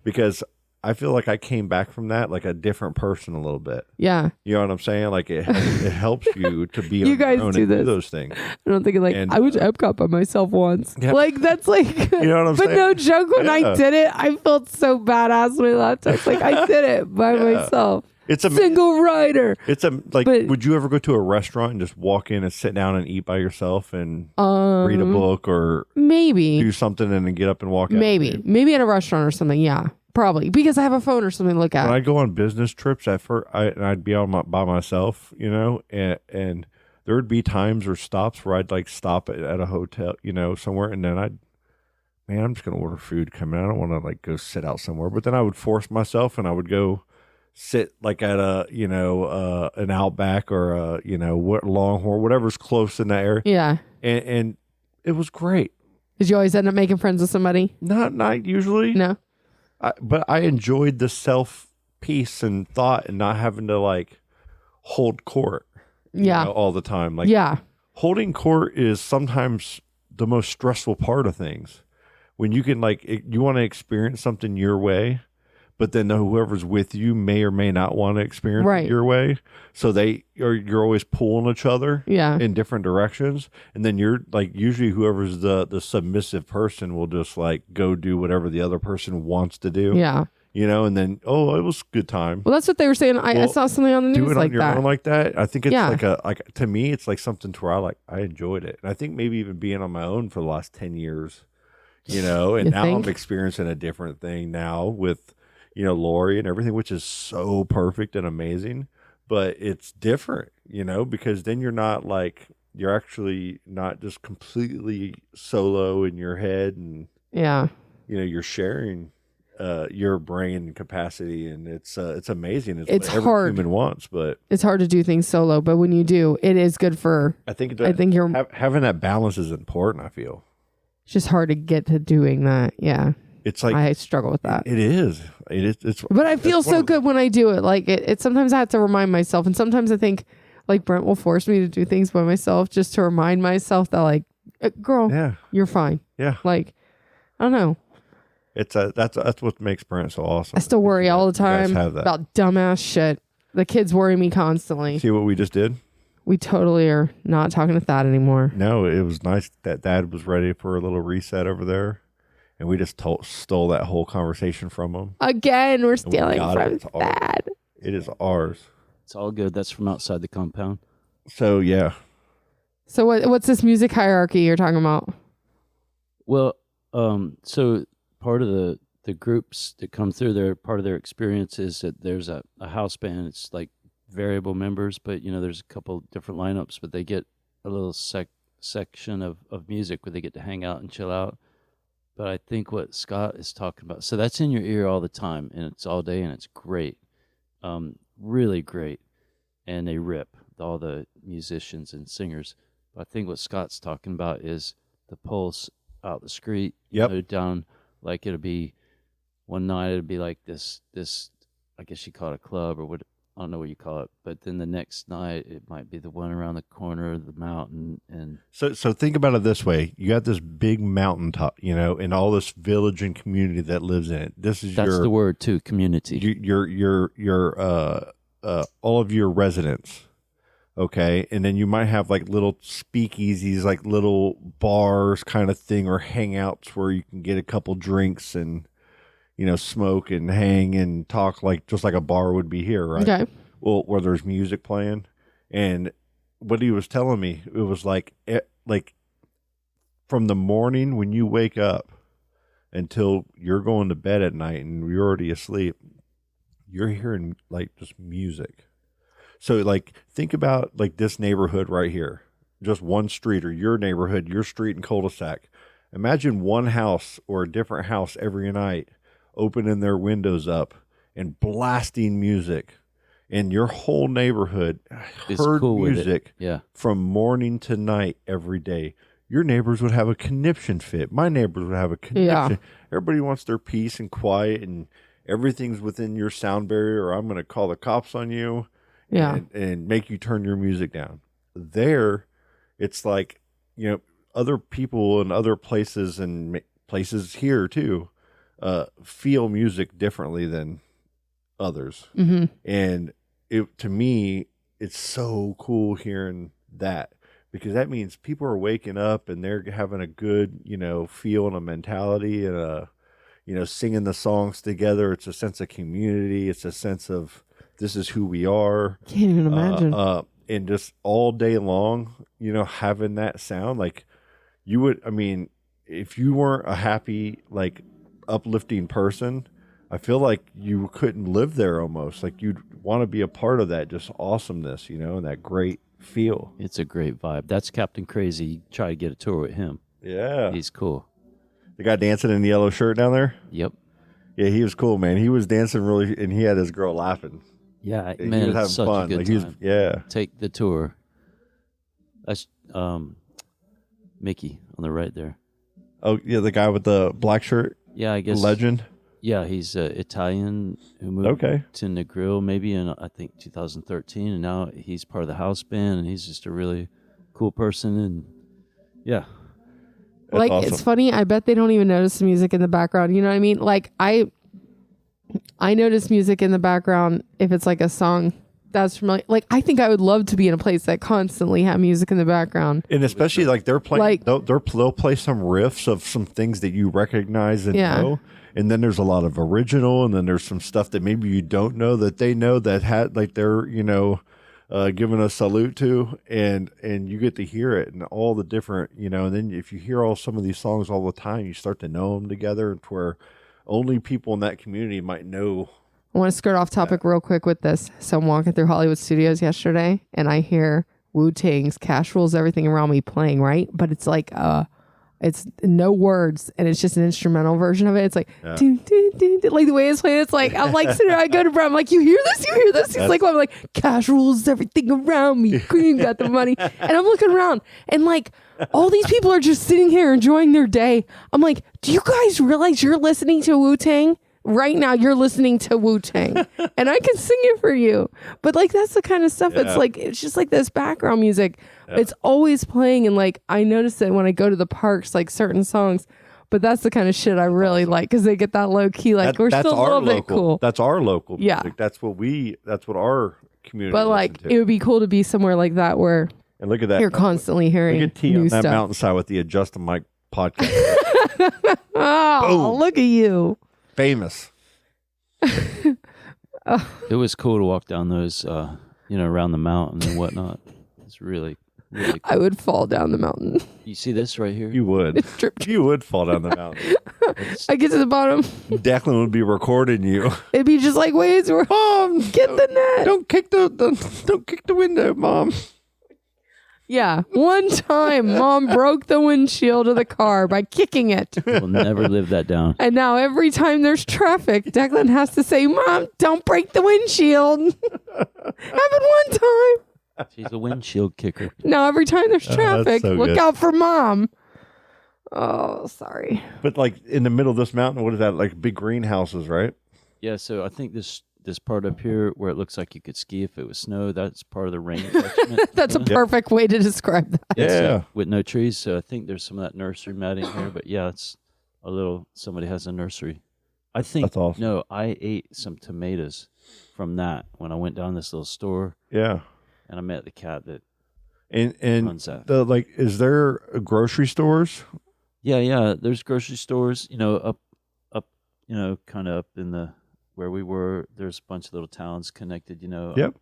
because I feel like I came back from that like a different person a little bit. Yeah. You know what I'm saying? Like it helps you to be you on guys your own do and this. do those things. I don't think I went to Epcot by myself once. Yeah. Like that's like, you know what I'm saying? But no joke, when I did it, I felt so badass when I left. I was like, I did it by myself. It's a single rider. Would you ever go to a restaurant and just walk in and sit down and eat by yourself and read a book or maybe do something and then get up and walk out? Maybe at a restaurant or something. Yeah, probably, because I have a phone or something to look at. When I go on business trips, I'd be by myself, and there would be times or stops where I'd like stop at a hotel, somewhere, and then I'm just gonna order food. Come in. I don't want to like go sit out somewhere, but then I would force myself and I would go sit like at an Outback or Longhorn, whatever's close in that area. Yeah, and it was great. Did you always end up making friends with somebody? Not usually. No. But I enjoyed the self peace and thought and not having to like hold court. All the time. Like holding court is sometimes the most stressful part of things. When you can you want to experience something your way, but then whoever's with you may or may not want to experience it your way. So you're always pulling each other in different directions. And then you're like, usually whoever's the submissive person will just like go do whatever the other person wants to do. Yeah. And then, it was a good time. Well, that's what they were saying. I saw something on the news do it like on your that. own like that. I think it's to me, it's like something to where I enjoyed it. And I think maybe even being on my own for the last 10 years, and now I'm experiencing a different thing now with, Lori and everything, which is so perfect and amazing, but it's different, because then you're actually not just completely solo in your head, and you're sharing your brain capacity, and it's amazing. It's what hard. Every human wants, but it's hard to do things solo. But when you do, it is good for. I think you're having that balance is important. I feel it's just hard to get to doing that. Yeah. It's like I struggle with that. It is. But I feel so good when I do it. Like it sometimes I have to remind myself, and sometimes I think like Brent will force me to do things by myself just to remind myself that like, girl, you're fine. Yeah. Like, I don't know. That's what makes Brent so awesome. I still worry all the time about dumbass shit. The kids worry me constantly. See what we just did? We totally are not talking to Thad anymore. No, it was nice that Dad was ready for a little reset over there. And we just stole that whole conversation from him. Again, we're stealing from Thad. It is ours. It's all good. That's from outside the compound. So, yeah. So what's this music hierarchy you're talking about? Well, so part of the groups that come through there, part of their experience is that there's a house band. It's like variable members, but, there's a couple different lineups, but they get a little section of music where they get to hang out and chill out. But I think what Scott is talking about, so that's in your ear all the time, and it's all day, and it's great, really great, and they rip, all the musicians and singers. But I think what Scott's talking about is the pulse out the street, down, like it'll be, one night it'll be like this, I guess you call it a club or what, I don't know what you call it, but then the next night it might be the one around the corner of the mountain. And so think about it this way: you got this big mountaintop, and all this village and community that lives in it. That's the word too, community. Your all of your residents, okay, and then you might have like little speakeasies, like little bars kind of thing, or hangouts where you can get a couple drinks and smoke and hang and talk just like a bar would be here, right? Okay. Well, where there's music playing, and what he was telling me, it was like from the morning when you wake up until you're going to bed at night and you're already asleep, you're hearing just music. So think about this neighborhood right here, just one street, or your neighborhood, your street and cul-de-sac. Imagine one house or a different house every night opening their windows up and blasting music, and your whole neighborhood heard cool music Yeah. from morning to night every day. Your neighbors would have a conniption fit. My neighbors would have a conniption. Yeah. Everybody wants their peace and quiet, and everything's within your sound barrier, or I'm going to call the cops on you and make you turn your music down. There, it's other people in other places and places here too feel music differently than others. Mm-hmm. And to me, it's so cool hearing that, because that means people are waking up and they're having a good, feel and a mentality, and singing the songs together. It's a sense of community. It's a sense of this is who we are. Can't even imagine. And just all day long, having that sound, you would, if you weren't a happy, uplifting person, I feel like you couldn't live there almost. You'd want to be a part of that just awesomeness, and that great feel. It's a great vibe. That's Captain Crazy. You try to get a tour with him. Yeah. He's cool. The guy dancing in the yellow shirt down there? Yep. Yeah, he was cool, man. He was dancing really, and he had his girl laughing. Yeah, He man, was having it's such fun. a good time. Yeah. Take the tour. That's Mickey on the right there. Oh, yeah, the guy with the black shirt? Yeah, I guess. Legend? Yeah, he's Italian who moved to Negril maybe in, I think, 2013, and now he's part of the house band, and he's just a really cool person, and yeah. That's awesome. It's funny, I bet they don't even notice the music in the background, you know what I mean? I notice music in the background if it's a song that's familiar. I think I would love to be in a place that constantly have music in the background. And especially they're playing, they'll play some riffs of some things that you recognize and know. And then there's a lot of original, and then there's some stuff that maybe you don't know that they know that had they're giving a salute to, and you get to hear it and all the different and then if you hear some of these songs all the time, you start to know them together, to where only people in that community might know. I want to skirt off topic real quick with this. So I'm walking through Hollywood Studios yesterday, and I hear Wu-Tang's Cash Rules Everything Around Me playing, right? But it's it's no words, and it's just an instrumental version of it. It's doo, doo, doo, doo, the way it's played. It's I'm sitting there, I go to Brad, I'm like, you hear this? You hear this? He's well, I'm like, cash rules everything around me. Queen got the money. And I'm looking around, and all these people are just sitting here enjoying their day. I'm like, do you guys realize you're listening to Wu-Tang? Right now, you're listening to Wu-Tang, and I can sing it for you. But that's the kind of stuff. Yeah. It's just this background music. Yeah. It's always playing, and I notice it when I go to the parks, certain songs. But that's the kind of shit I really like, because they get that low key. We're still a little bit cool. That's our local music. Yeah. That's what our community. But it would be cool to be somewhere like that where. And look at that. You're constantly hearing. Look at T new on that stuff. mountainside with the Adjust the Mic podcast. Oh, look at you. Famous. It was cool to walk down those, around the mountain and whatnot. It's really, really cool. I would fall down the mountain. You see this right here? You would. You would fall down the mountain. I get to the bottom. Declan would be recording you. It'd be just waves where, Mom, get the net. Don't kick the window, Mom. Yeah. One time, Mom broke the windshield of the car by kicking it. We'll never live that down. And now every time there's traffic, Declan has to say, Mom, don't break the windshield. Happened one time. She's a windshield kicker. Now every time there's traffic, look good. out for Mom. Oh, sorry. But in the middle of this mountain, what is that? Big greenhouses, right? Yeah, so I think this part up here where it looks like you could ski if it was snow, that's part of the rain catchment. That's a perfect way to describe that. Yeah. With no trees, so I think there's some of that nursery matting here, but yeah, it's a little, somebody has a nursery. I think, that's awesome. No, I ate some tomatoes from that when I went down this little store. Yeah. And I met the cat that runs that. Is there grocery stores? Yeah, there's grocery stores, up kind of up in the where we were. There's a bunch of little towns connected, Yep.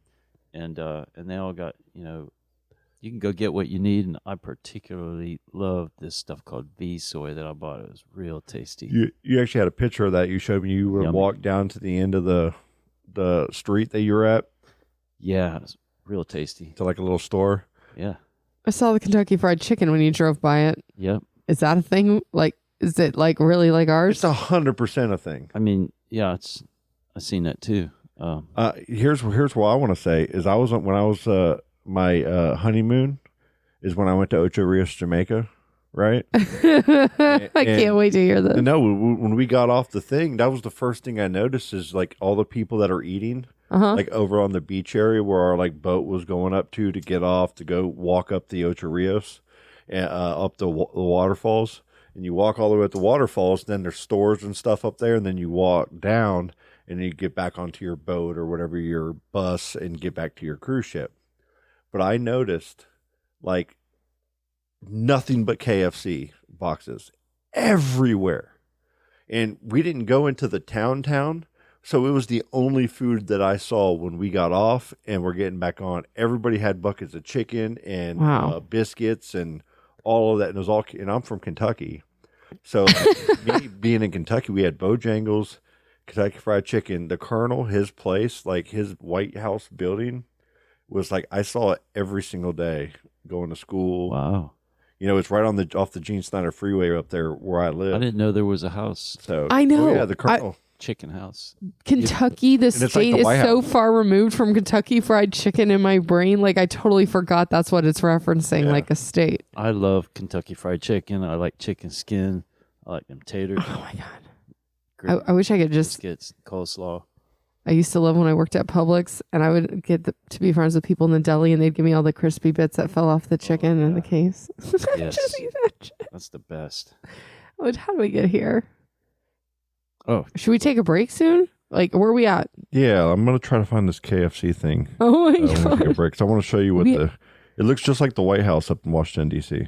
and they all got, you can go get what you need. And I particularly love this stuff called V soy that I bought. It was real tasty. You actually had a picture of that you showed me. You would walk down to the end of the street that you were at. Yeah, it was real tasty. To like a little store. Yeah. I saw the Kentucky Fried Chicken when you drove by it. Yep. Is that a thing? Like, is it like really like ours? It's 100% a thing. I mean, yeah, I've seen that too. Here's what I want to say is when I was my honeymoon is when I went to Ocho Rios, Jamaica, right? I can't wait to hear this. No, when we got off the thing, that was the first thing I noticed is like all the people that are eating, like over on the beach area where our like boat was going up to get off to go walk up the Ocho Rios, and up the waterfalls. And you walk all the way up the waterfalls, then there's stores and stuff up there, and then you walk down and you get back onto your boat or whatever, your bus, and get back to your cruise ship. But I noticed like nothing but KFC boxes everywhere. And we didn't go into the town. So it was the only food that I saw when we got off and we're getting back on. Everybody had buckets of chicken and biscuits and all of that. And it was all, and I'm from Kentucky. So me being in Kentucky, we had Bojangles, Kentucky Fried Chicken, the Colonel, his place, like his White House building was like, I saw it every single day going to school. Wow. It's right on off the Gene Snyder Freeway up there where I live. I didn't know there was a house. So I know. Oh yeah, the Colonel. Chicken house. Kentucky, the state like the is so far removed from Kentucky Fried Chicken in my brain. Like I totally forgot that's what it's referencing, like a state. I love Kentucky Fried Chicken. I like chicken skin. I like them taters. Oh my God. I wish I could just biscuits, coleslaw. I used to love when I worked at Publix and I would get to be friends with people in the deli and they'd give me all the crispy bits that fell off the chicken in the case. Yes. Just eat that shit. That's the best. How do we get here? Oh, should we take a break soon? Like, where are we at? Yeah, I'm going to try to find this KFC thing. Oh my I want to take a God. break 'cause I want to show you what it looks just like the White House up in Washington, D.C.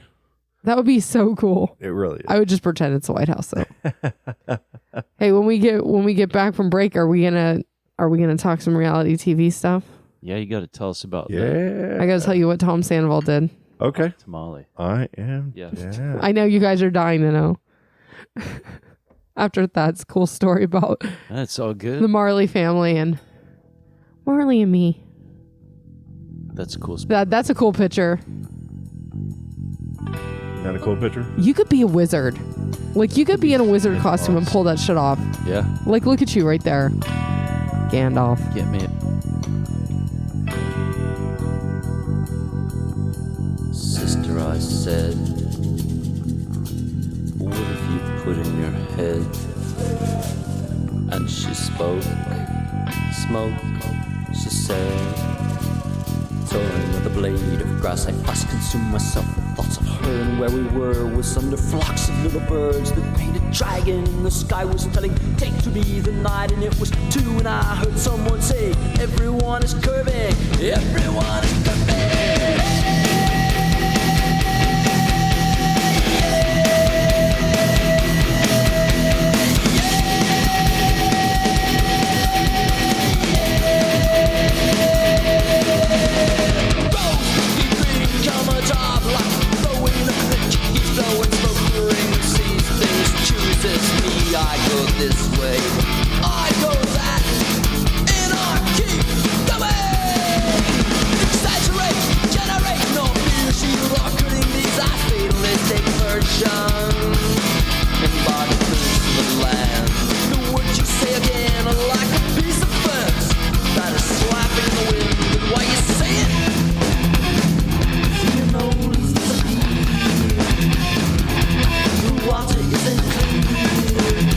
That would be so cool. It really is. I would just pretend it's the White House though. Hey, when we get back from break, are we gonna talk some reality TV stuff? yeah, you got to tell us about that Yeah. I gotta tell you what Tom Sandoval did. Okay. tamale. I am. Yeah. Yeah. I know you guys are dying to know. After that's cool story about That's all good. the Marley family and Marley and me. That's a cool spot. That's a cool picture. Not a cool picture? You could be a wizard. Like you could be in a wizard costume and pull that shit off. Yeah. Like look at you right there. Gandalf. Get me. Sister, I said, what have you put in your head? And she spoke, smoke, she said, toying with a blade of grass, I fast consumed myself with thoughts of her. And where we were was under flocks of little birds that painted dragon in the sky was telling, take to me the night. And it was 2 and I heard someone say, everyone is curving, everyone is curving. I go this way, I go that, and I keep going. Exaggerate, generate, no fear, shield or cutting these are fatalistic versions. Embody things to the land. The words you say again are like a piece of fence that is slapping the wind. And why you say it? You know it's the water isn't clean.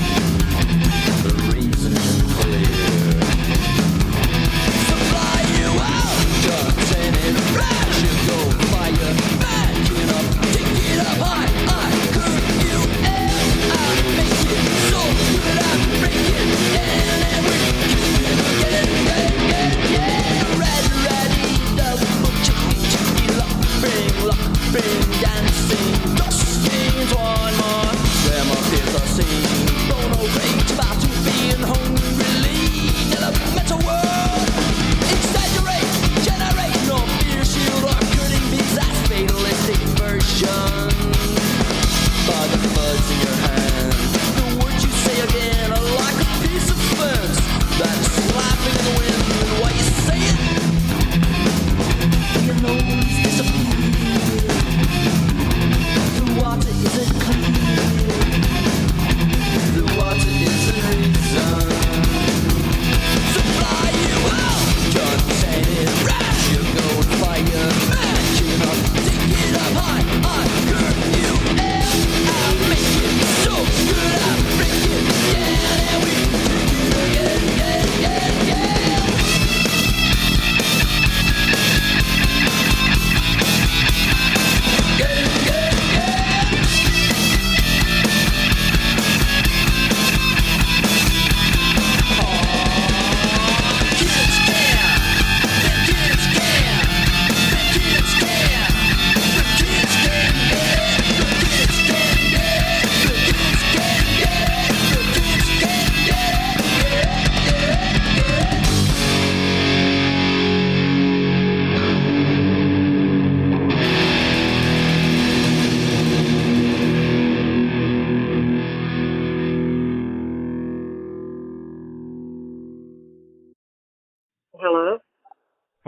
Dancing, dusting, one more. Where my fears are seen. Don't know rage about to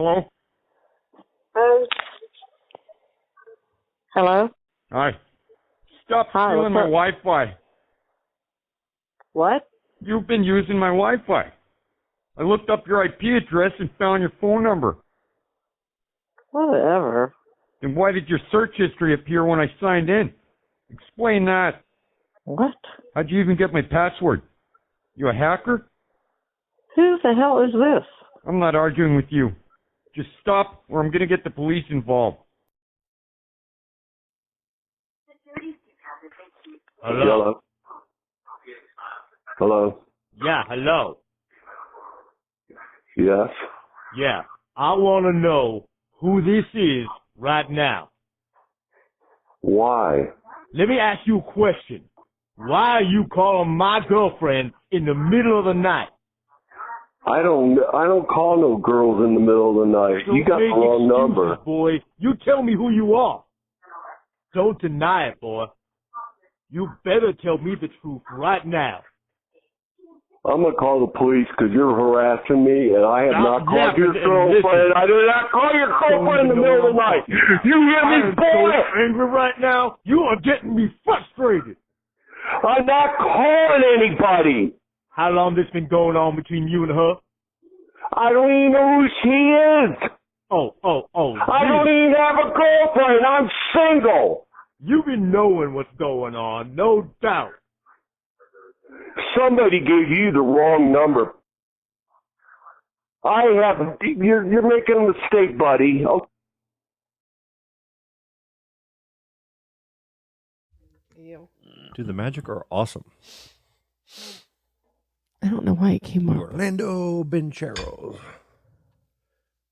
Hello? Hello? Hi. Stop Hi, stealing my what's Wi-Fi. What? You've been using my Wi-Fi. I looked up your IP address and found your phone number. Whatever. Then why did your search history appear when I signed in? Explain that. What? How'd you even get my password? You a hacker? Who the hell is this? I'm not arguing with you. Just stop or I'm going to get the police involved. Hello. Hello. Yeah, hello. Yes. Yeah, I want to know who this is right now. Why? Let me ask you a question. Why are you calling my girlfriend in the middle of the night? I don't call no girls in the middle of the night. Don't You got the make wrong excuses, number. boy. You tell me who you are. Don't deny it, boy. You better tell me the truth right now. I'm gonna call the police because you're harassing me, and I have not called your and girlfriend. listen. I did not call your girlfriend in the middle of the night. You hear me, I'm boy? so angry right now. You are getting me frustrated. I'm not calling anybody. How long this been going on between you and her? I don't even know who she is. Oh. I don't even have a girlfriend. I'm single. You've been knowing what's going on, no doubt. Somebody gave you the wrong number. I haven't. You're making a mistake, buddy. Oh. Dude, the Magic are awesome. I don't know why it came up. Orlando Bencheros.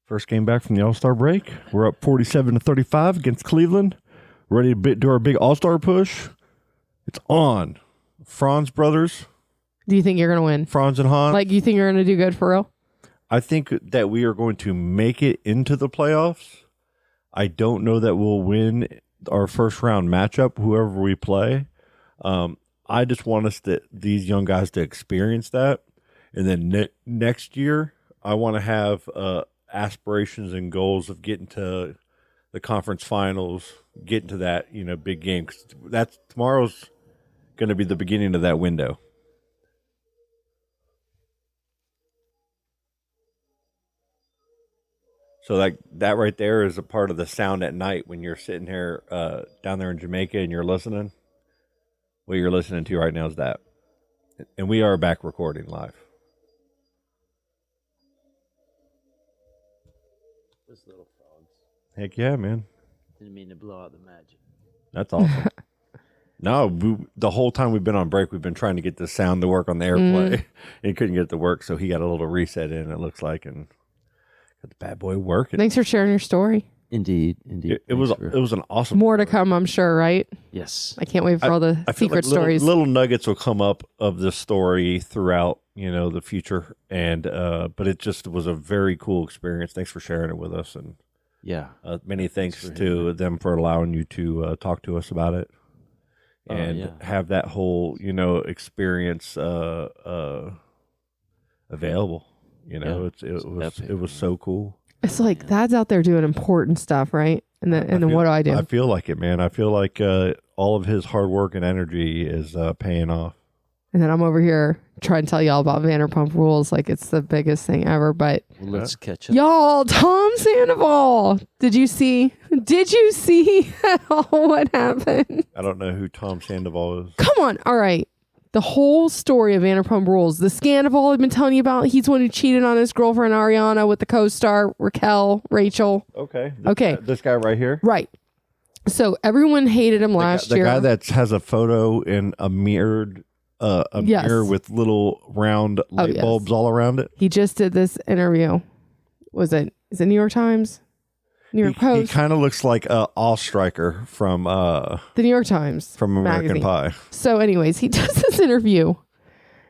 First game back from the All-Star break. We're up 47-35 against Cleveland. Ready to do our big All-Star push. It's on. Franz brothers. Do you think you're gonna win? Franz and Hans. Like, you think you're gonna do good for real? I think that we are going to make it into the playoffs. I don't know that we'll win our first round matchup, whoever we play. I just want these young guys to experience that. And then next year, I want to have aspirations and goals of getting to the conference finals, getting to that, big game. 'Cause tomorrow's going to be the beginning of that window. So that right there is a part of the sound at night when you're sitting here down there in Jamaica and you're listening. What you're listening to right now is that. And we are back recording live. Those little frogs. Heck yeah, man. Didn't mean to blow out the magic. That's awesome. No, the whole time we've been on break, we've been trying to get the sound to work on the airplay. And couldn't get it to work, so he got a little reset in, it looks like, and got the bad boy working. Thanks for sharing your story. Indeed. It was an awesome More to come, I'm sure, right? Yes. I can't wait for all the I feel secret like stories. Little nuggets will come up of this story throughout, the future. And but it just was a very cool experience. Thanks for sharing it with us, and Yeah. many thanks to them for allowing you to talk to us about it and have that whole experience available. It was so cool. It's like Dad's out there doing important stuff, right? And then what do I do? I feel like it, man. I feel like all of his hard work and energy is paying off. And then I'm over here trying to tell y'all about Vanderpump Rules like it's the biggest thing ever. But Well, let's catch up. y'all, Tom Sandoval, did you see what happened? I don't know who Tom Sandoval is. Come on. All right. The whole story of Vanderpump Rules, the scandal I've been telling you about, he's the one who cheated on his girlfriend Ariana with the co-star Rachel. Okay. Okay. This guy right here. Right. So everyone hated him last year. The guy that has a photo in a mirrored mirror with little round light bulbs all around it. He just did this interview. Is it New York Times? New York Post? He kind of looks like Allstriker from the New York Times from American magazine. Pie. So anyways, he does this interview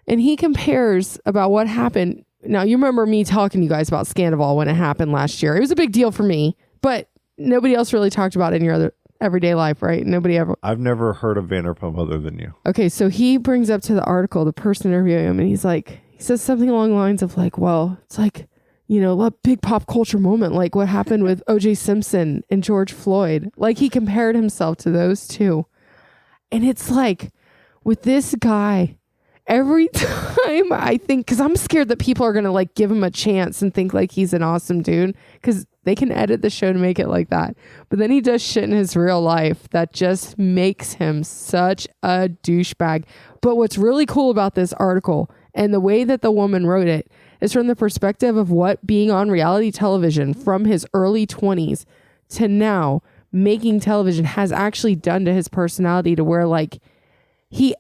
and he compares about what happened. Now, you remember me talking to you guys about Scandival when it happened last year. It was a big deal for me, but nobody else really talked about it in your other everyday life, right? Nobody ever. I've never heard of Vanderpump other than you. Okay, so he brings up to the article the person interviewing him, and he says something along the lines of like, well, it's like, a big pop culture moment, like what happened with O.J. Simpson and George Floyd. Like he compared himself to those two. And it's like with this guy, every time I think, because I'm scared that people are going to like give him a chance and think like he's an awesome dude, because they can edit the show to make it like that. But then he does shit in his real life that just makes him such a douchebag. But what's really cool about this article and the way that the woman wrote it is from the perspective of what being on reality television from his early 20s to now making television has actually done to his personality, to where like he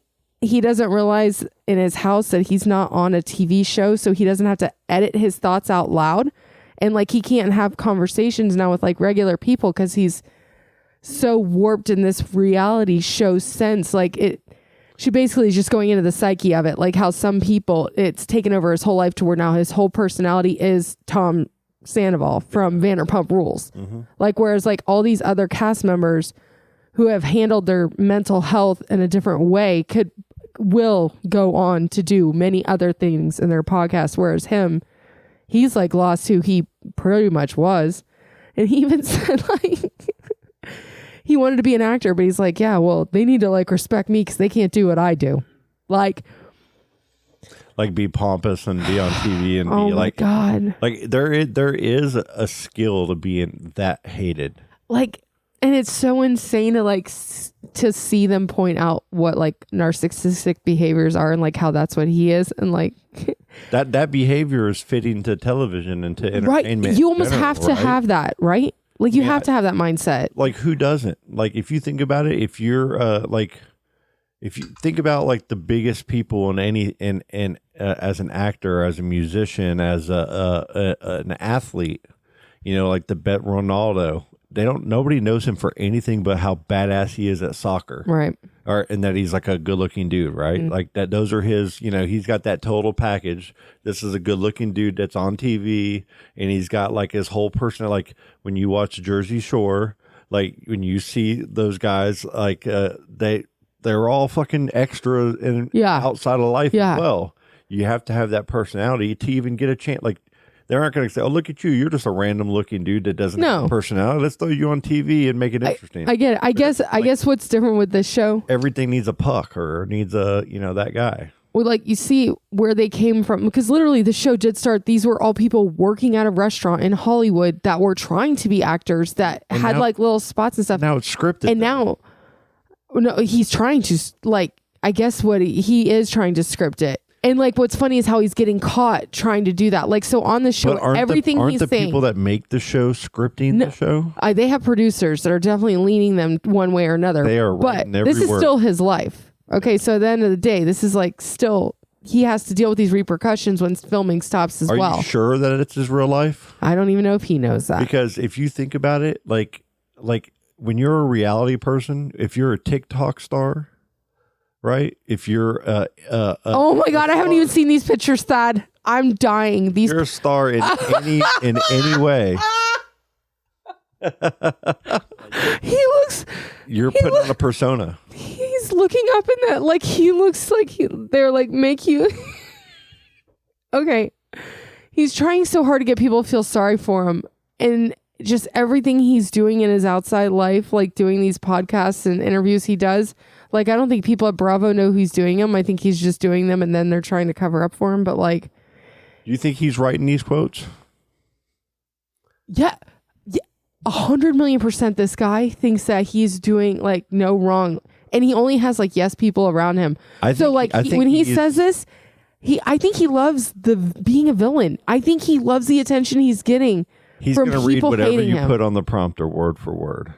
doesn't realize in his house that he's not on a TV show, so he doesn't have to edit his thoughts out loud, and like he can't have conversations now with like regular people because he's so warped in this reality show sense. Like she basically is just going into the psyche of it, like how some people, it's taken over his whole life to where now his whole personality is Tom Sandoval from Vanderpump Rules. Mm-hmm. Like, whereas like all these other cast members who have handled their mental health in a different way will go on to do many other things in their podcast. Whereas he's like lost who he pretty much was. And he even said like, he wanted to be an actor, but he's like, yeah, well, they need to like respect me because they can't do what I do. Like be pompous and be on TV and be like, God, like there is a skill to being that hated. Like, and it's so insane to like to see them point out what like narcissistic behaviors are and like how that's what he is, and like that behavior is fitting to television and to entertainment. Right, you almost have to have that, right? Like you have to have that mindset. Like who doesn't? Like if you think about it, if you're if you think about like the biggest people in as an actor, as a musician, as an athlete, like the Bet Ronaldo, nobody knows him for anything but how badass he is at soccer, right? And that he's like a good looking dude, right? Mm-hmm. Like that, those are his, he's got that total package. This is a good looking dude that's on TV, and he's got like his whole person. Like when you watch Jersey Shore, like when you see those guys, like they're all fucking extra and outside of life as well. You have to have that personality to even get a chance. Like they aren't going to say, "Oh, look at you! You're just a random looking dude that doesn't have a personality. Let's throw you on TV and make it interesting." I get it. I guess what's different with this show? Everything needs a puck or needs a that guy. Well, like you see where they came from, because literally the show did start. These were all people working at a restaurant in Hollywood that were trying to be actors that had like little spots and stuff. Now it's scripted, and now he's trying to I guess what he is trying to script it. And like, what's funny is how he's getting caught trying to do that. Like, so on the show, everything aren't he's the saying, people that make the show scripting the show? They have producers that are definitely leaning them one way or another. They are, but this is still his life. Okay, so at the end of the day, this is like still he has to deal with these repercussions when filming stops as well. Are you sure that it's his real life? I don't even know if he knows that. Because if you think about it, like when you're a reality person, if you're a TikTok star. Right? If you're oh my God, I haven't even seen these pictures, Thad. I'm dying. You're a star in any way. You're putting on a persona. He's looking up in that, like he looks like they're like make you okay. He's trying so hard to get people to feel sorry for him, and just everything he's doing in his outside life, like doing these podcasts and interviews he does. Like, I don't think people at Bravo know he's doing them. I think he's just doing them and then they're trying to cover up for him. But like, do you think he's writing these quotes? Yeah. 100,000,000% this guy thinks that he's doing like no wrong. And he only has like yes people around him. When he says this, I think he loves being a villain. I think he loves the attention he's getting. He's going to read whatever you put on the prompter word for word.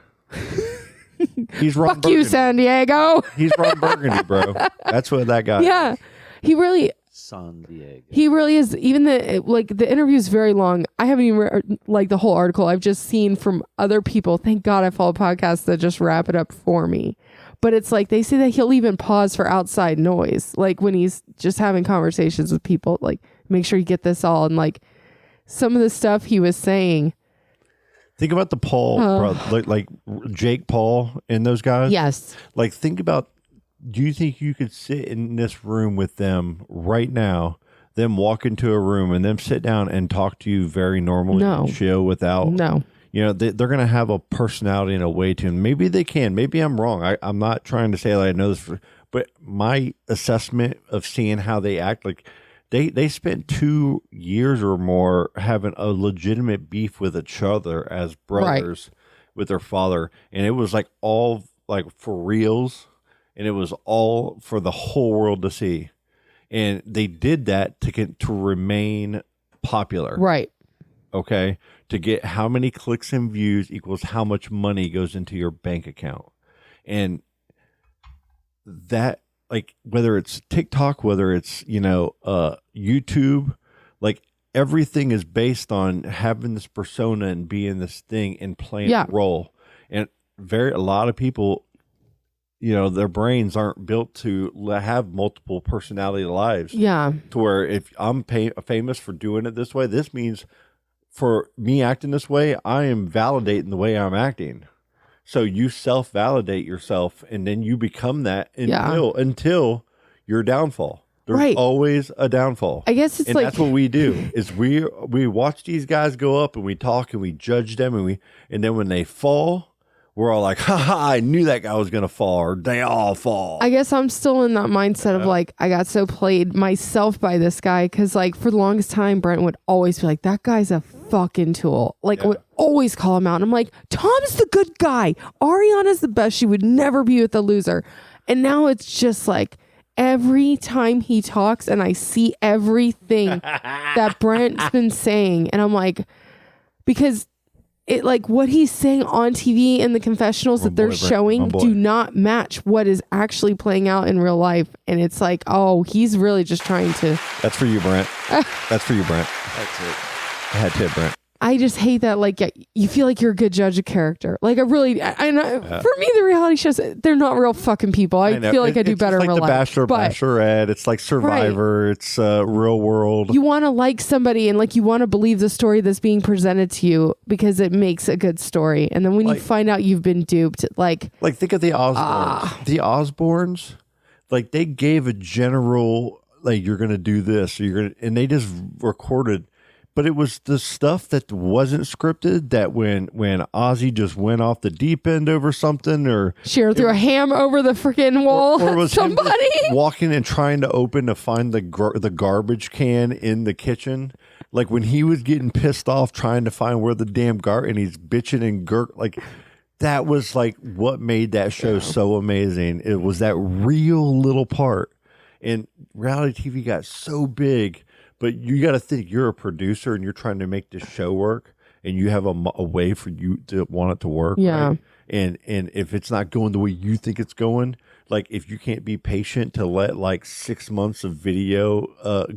He's Ron Fuck you, San Diego. He's Ron Burgundy, bro. That's what that guy. Yeah, he really. San Diego. He really is. Even the interview is very long. I haven't even read the whole article. I've just seen from other people. Thank God I follow podcasts that just wrap it up for me. But it's like they say that he'll even pause for outside noise, like when he's just having conversations with people. Like, make sure you get this all, and like some of the stuff he was saying. Think about the Paul, like Jake Paul and those guys. Yes. Like, think about, do you think you could sit in this room with them right now, them walk into a room and them sit down and talk to you very normally and chill without they're going to have a personality and a way to them. Maybe they can. Maybe I'm wrong. I'm not trying to say that I know this, but my assessment of seeing how they act, like they spent 2 years or more having a legitimate beef with each other as brothers with their father, and it was like all like for reals, and it was all for the whole world to see, and they did that to remain popular, right? Okay, to get how many clicks and views equals how much money goes into your bank account, and that, like, whether it's TikTok, whether it's YouTube, like everything is based on having this persona and being this thing and playing a role. And a lot of people, their brains aren't built to have multiple personality lives. Yeah. To where if I'm famous for doing it this way, this means for me acting this way, I am validating the way I'm acting. So you self-validate yourself, and then you become that until your downfall. There's always a downfall. I guess that's what we do. Is we watch these guys go up, and we talk and we judge them, and then when they fall, we're all like, ha, I knew that guy was going to fall, or they all fall. I guess I'm still in that mindset of like, I got so played myself by this guy, because like for the longest time, Brent would always be like, that guy's a fucking tool. Like would always call him out. And I'm like, Tom's the good guy. Ariana's the best. She would never be with the loser. And now it's just like every time he talks and I see everything that Brent's been saying, and I'm like, because it, like, what he's saying on TV and the confessionals that they're showing do not match what is actually playing out in real life. And it's like, oh, he's really just trying to. That's for you, Brent. That's for you, Brent. That's it. I had to, Brent. I just hate that, like, you feel like you're a good judge of character. Like, for me, the reality shows, they're not real fucking people. I feel like I do better in real life. It's like The Bachelor, Bachelorette. It's like Survivor. It's Real World. You want to like somebody, and like you want to believe the story that's being presented to you because it makes a good story. And then when you find out you've been duped, like think of the Osbournes. The Osbournes, like, they gave a general, like, you're going to do this, or you're going to, and they just recorded. But it was the stuff that wasn't scripted, that when Ozzy just went off the deep end over something, or Cher threw a ham over the freaking wall, or was somebody walking and trying to open to find the garbage can in the kitchen. Like when he was getting pissed off trying to find where the damn and he's bitching and like that was like what made that show so amazing. It was that real little part, and reality TV got so big. But you got to think, you're a producer and you're trying to make this show work, and you have a way for you to want it to work. Yeah. Right? And if it's not going the way you think it's going, like if you can't be patient to let like 6 months of video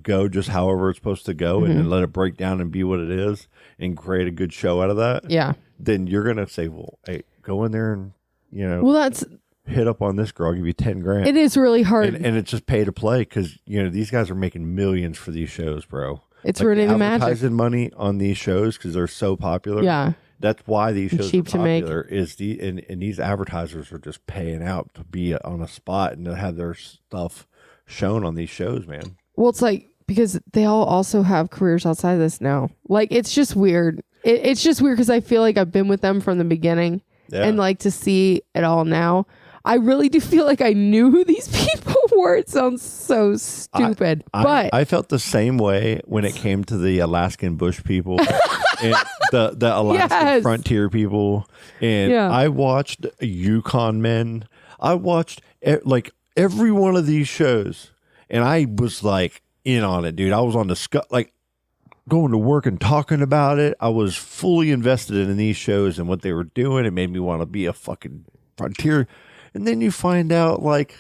go just however it's supposed to go, and then let it break down and be what it is and create a good show out of that. Yeah. Then you're going to say, well, hey, go in there and, well, that's hit up on this girl, I'll give you 10 grand. It is really hard. And it's just pay to play, because, these guys are making millions for these shows, bro. It's like ruining the magic. Advertising money on these shows because they're so popular. Yeah. That's why these shows are popular. And these advertisers are just paying out to be on a spot and to have their stuff shown on these shows, man. Well, it's like, because they all also have careers outside of this now. Like, it's just weird. It's just weird because I feel like I've been with them from the beginning, and like to see it all now. I really do feel like I knew who these people were. It sounds so stupid. But I felt the same way when it came to the Alaskan bush people and the Alaskan frontier people. And I watched Yukon Men. I watched like every one of these shows, and I was like in on it, dude. I was on the like going to work and talking about it. I was fully invested in these shows and what they were doing. It made me want to be a fucking frontier. And then you find out, like,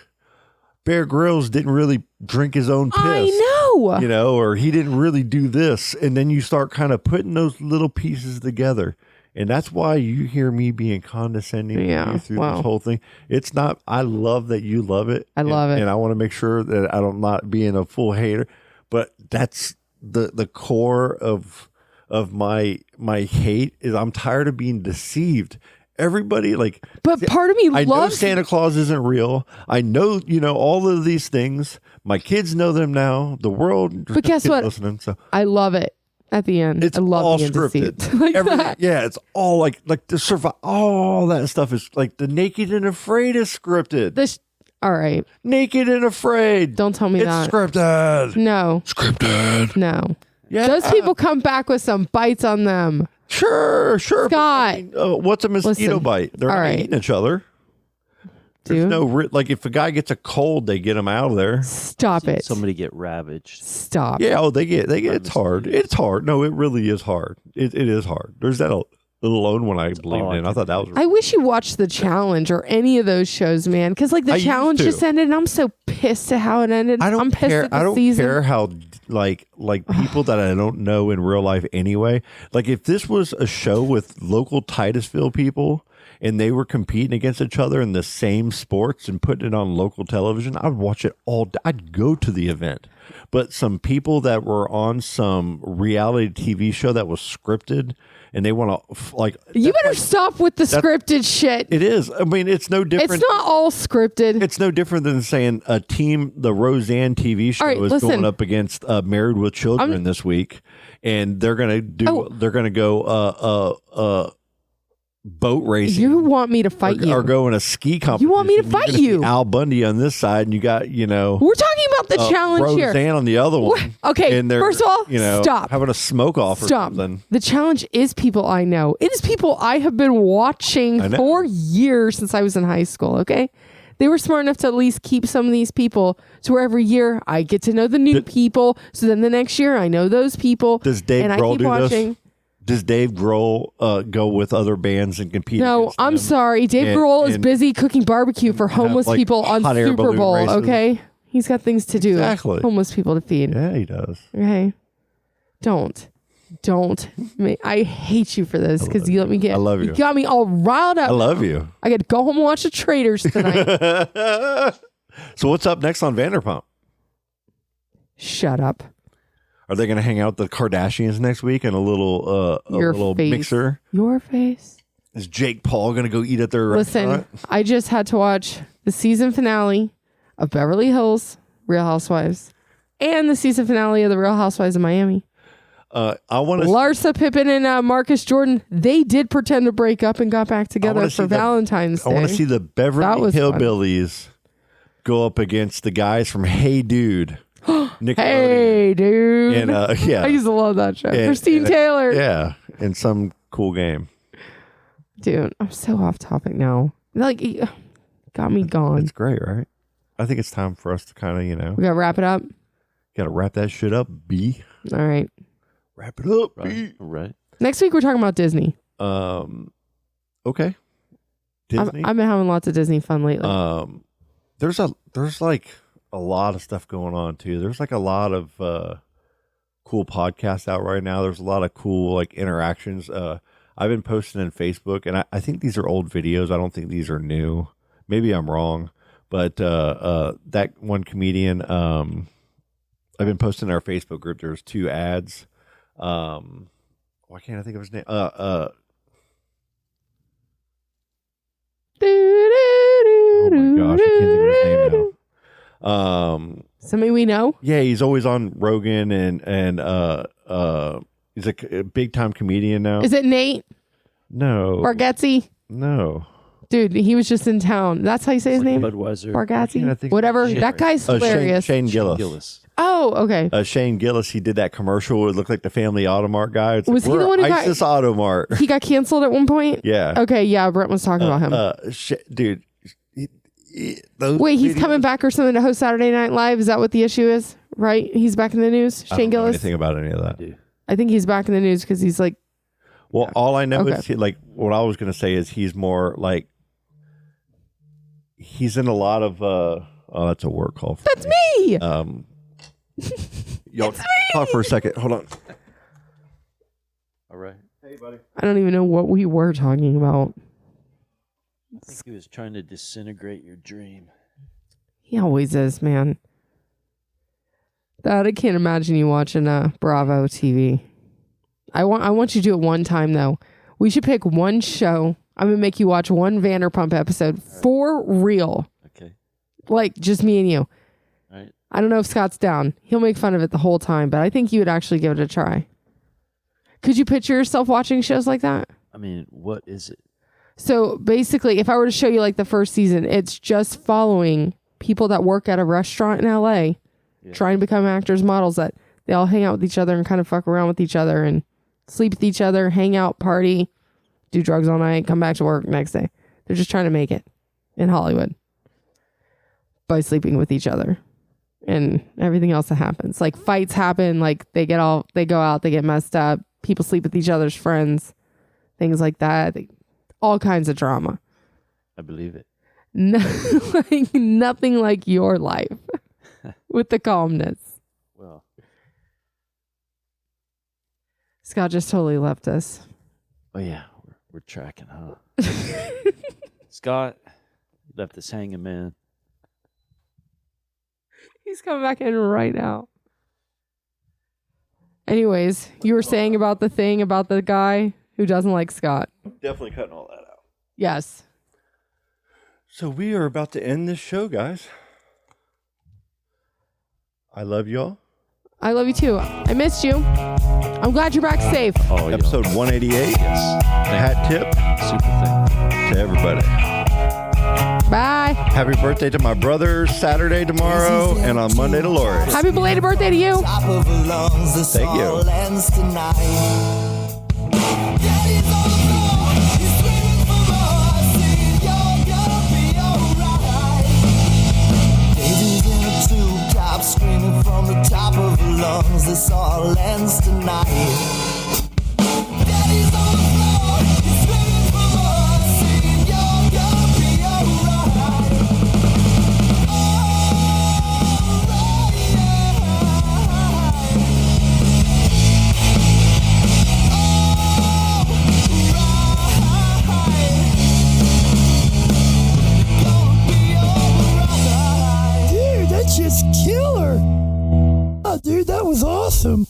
Bear Grylls didn't really drink his own piss. I know. Or he didn't really do this. And then you start kind of putting those little pieces together. And that's why you hear me being condescending through this whole thing. It's not, I love that you love it. I love it. And I want to make sure that I'm not being a full hater. But that's the core of my hate is I'm tired of being deceived. Everybody like, But part of me I know loves Santa Claus isn't real. I know, all of these things. My kids know them now. The world. But guess what? Listening, so I love it at the end. it's I love all the end to see scripted. it. Like Everything, that. yeah, it's all like the survive. All that stuff is like the Naked and Afraid is scripted. All right. Naked and Afraid. Don't tell me It's that. scripted. No. Scripted. No. Yeah. Those people come back with some bites on them. Sure. Scott. But, I mean, what's a mosquito Listen, bite? They're all not right. eating each other. There's Dude. no like if a guy gets a cold, they get him out of there. Stop Seen it. Somebody get ravaged. Stop. Yeah. Oh, they get. It's hard. It's hard. No, it really is hard. It is hard. There's that alone one I believed all I in. I can thought that was. I wish you watched The Challenge or any of those shows, man. Because like The I used Challenge to. just ended, and I'm so pissed at how it ended. I don't I'm pissed care. at the I don't season. care how like people that I don't know in real life anyway. Like if this was a show with local Titusville people and they were competing against each other in the same sports and putting it on local television, I'd watch it all. I'd go to the event. But some people that were on some reality TV show that was scripted and they want to like You better stop with the scripted shit. it is. I mean, it's no different. It's not all scripted. It's no different than saying the Roseanne TV show All right, is listen. going up against Married with Children this week, and they're gonna go boat racing. You want me to fight you? Or go in a ski competition. You want me to You're fight gonna see you? Al Bundy on this side, and you got We're talking about the challenge here. Roseanne on the other one. Okay, and they're, first of all, stop. having a smoke off or Stop. something. The challenge is people I know. It is people I have been watching I know. for years since I was in high school, okay? They were smart enough to at least keep some of these people to where every year I get to know the new people. So then the next year I know those people. Does Dave and I Grohl keep do watching. this? Does Dave Grohl go with other bands and compete? No, against I'm them? sorry. Dave And- Grohl is and busy cooking barbecue for homeless like, people on hot air Super balloon Bowl, races. okay? He's got things to do. Exactly. Homeless people to feed. Yeah, he does. Okay. Don't. I hate you for this because you let me get. I love you. You got me all riled up. I love you. I got to go home and watch the Traitors tonight. So what's up next on Vanderpump? Shut up. Are they going to hang out with the Kardashians next week in a little Your face. mixer? Your face. Is Jake Paul going to go eat at their Listen, restaurant? I just had to watch the season finale of Beverly Hills, Real Housewives, and the season finale of the Real Housewives of Miami. I want to. Larsa Pippen and Marcus Jordan, they did pretend to break up and got back together wanna for see the- Valentine's Day. I want to see the That Beverly was fun. Hillbillies go up against the guys from Hey Dude. Nickelodeon. Hey, dude. And yeah, I used to love that show. And- Christine and- Taylor. yeah, in some cool game. Dude, I'm so off topic now. Like, it got me gone. It's great, right? I think it's time for us to kind of, We got to wrap it up. got to wrap that shit up. B. All right. Wrap it up. Right. Right. Next week, we're talking about Disney. Okay. Disney. I've been having lots of Disney fun lately. There's like a lot of stuff going on too. There's like a lot of cool podcasts out right now. There's a lot of cool like interactions. I've been posting in Facebook, and I think these are old videos. I don't think these are new. Maybe I'm wrong, but that one comedian, I've been posting in our Facebook group. There's 2 ads. Why can't I think of his name? Oh my gosh, I can't think of his name now. Somebody we know? Yeah, he's always on Rogan and he's a big time comedian now. Is it Nate No. Bargatze? No. Dude, he was just in town. That's how you say his name? Budweiser. can't I Bargatze? think- Whatever. Shane- That guy's hilarious. Shane Gillis. Gillis. Oh, okay. Shane Gillis, he did that commercial where it looked like the Family Automart guy. It's Was like, he the "We're one who got- ISIS Automart. He got canceled at one point? Yeah. Okay, yeah, Brent was talking about him. Dude. Those Wait, he's videos- coming back or something to host Saturday Night Live? Is that what the issue is? Right? He's back in the news? I Shane don't know Gillis? anything about any of that. I think he's back in the news because he's like, Well, all I know Okay. is like what I was going to say is he's more like he's in a lot of that's a work call. that's me! Y'all talk for a second. Hold on. All right. I don't even know what we were talking about. I think he was trying to disintegrate your dream. He always is, man. That I can't imagine you watching Bravo TV. I want you to do it one time though. We should pick one show I'm going to make you watch one Vanderpump episode for real. Okay. Like, just me and you. All right. I don't know if Scott's down. He'll make fun of it the whole time, but I think you would actually give it a try. Could you picture yourself watching shows like that? I mean, what is it? So basically, if I were to show you like the first season, it's just following people that work at a restaurant in LA, trying to become actors, models, that they all hang out with each other and kind of fuck around with each other and sleep with each other, hang out, party, do drugs all night, come back to work next day. They're just trying to make it in Hollywood by sleeping with each other and everything else that happens. Like fights happen, like they go out, they get messed up, people sleep with each other's friends, things like that. All kinds of drama. I believe it. Nothing like your life with the calmness. Well, Scott just totally left us. oh yeah, we're tracking, huh? Scott left us hanging, man. He's coming back in right now. Anyways, you were saying about the thing about the guy who doesn't like Scott. Definitely cutting all that out. Yes. So we are about to end this show, guys. I love y'all. I love you too. I missed you. I'm glad you're back safe. Oh, yeah. Episode 188. Yes. Hat tip Super thing. to everybody. Bye. Happy birthday to my brother Saturday tomorrow, and on Monday to Lori. Happy belated birthday to you. Thank you. Screaming from the top of her lungs, this all ends tonight. Daddy's on the floor, he's screaming for more, saying you're gonna be alright. Dude, that's just killer. Oh, dude, that was awesome.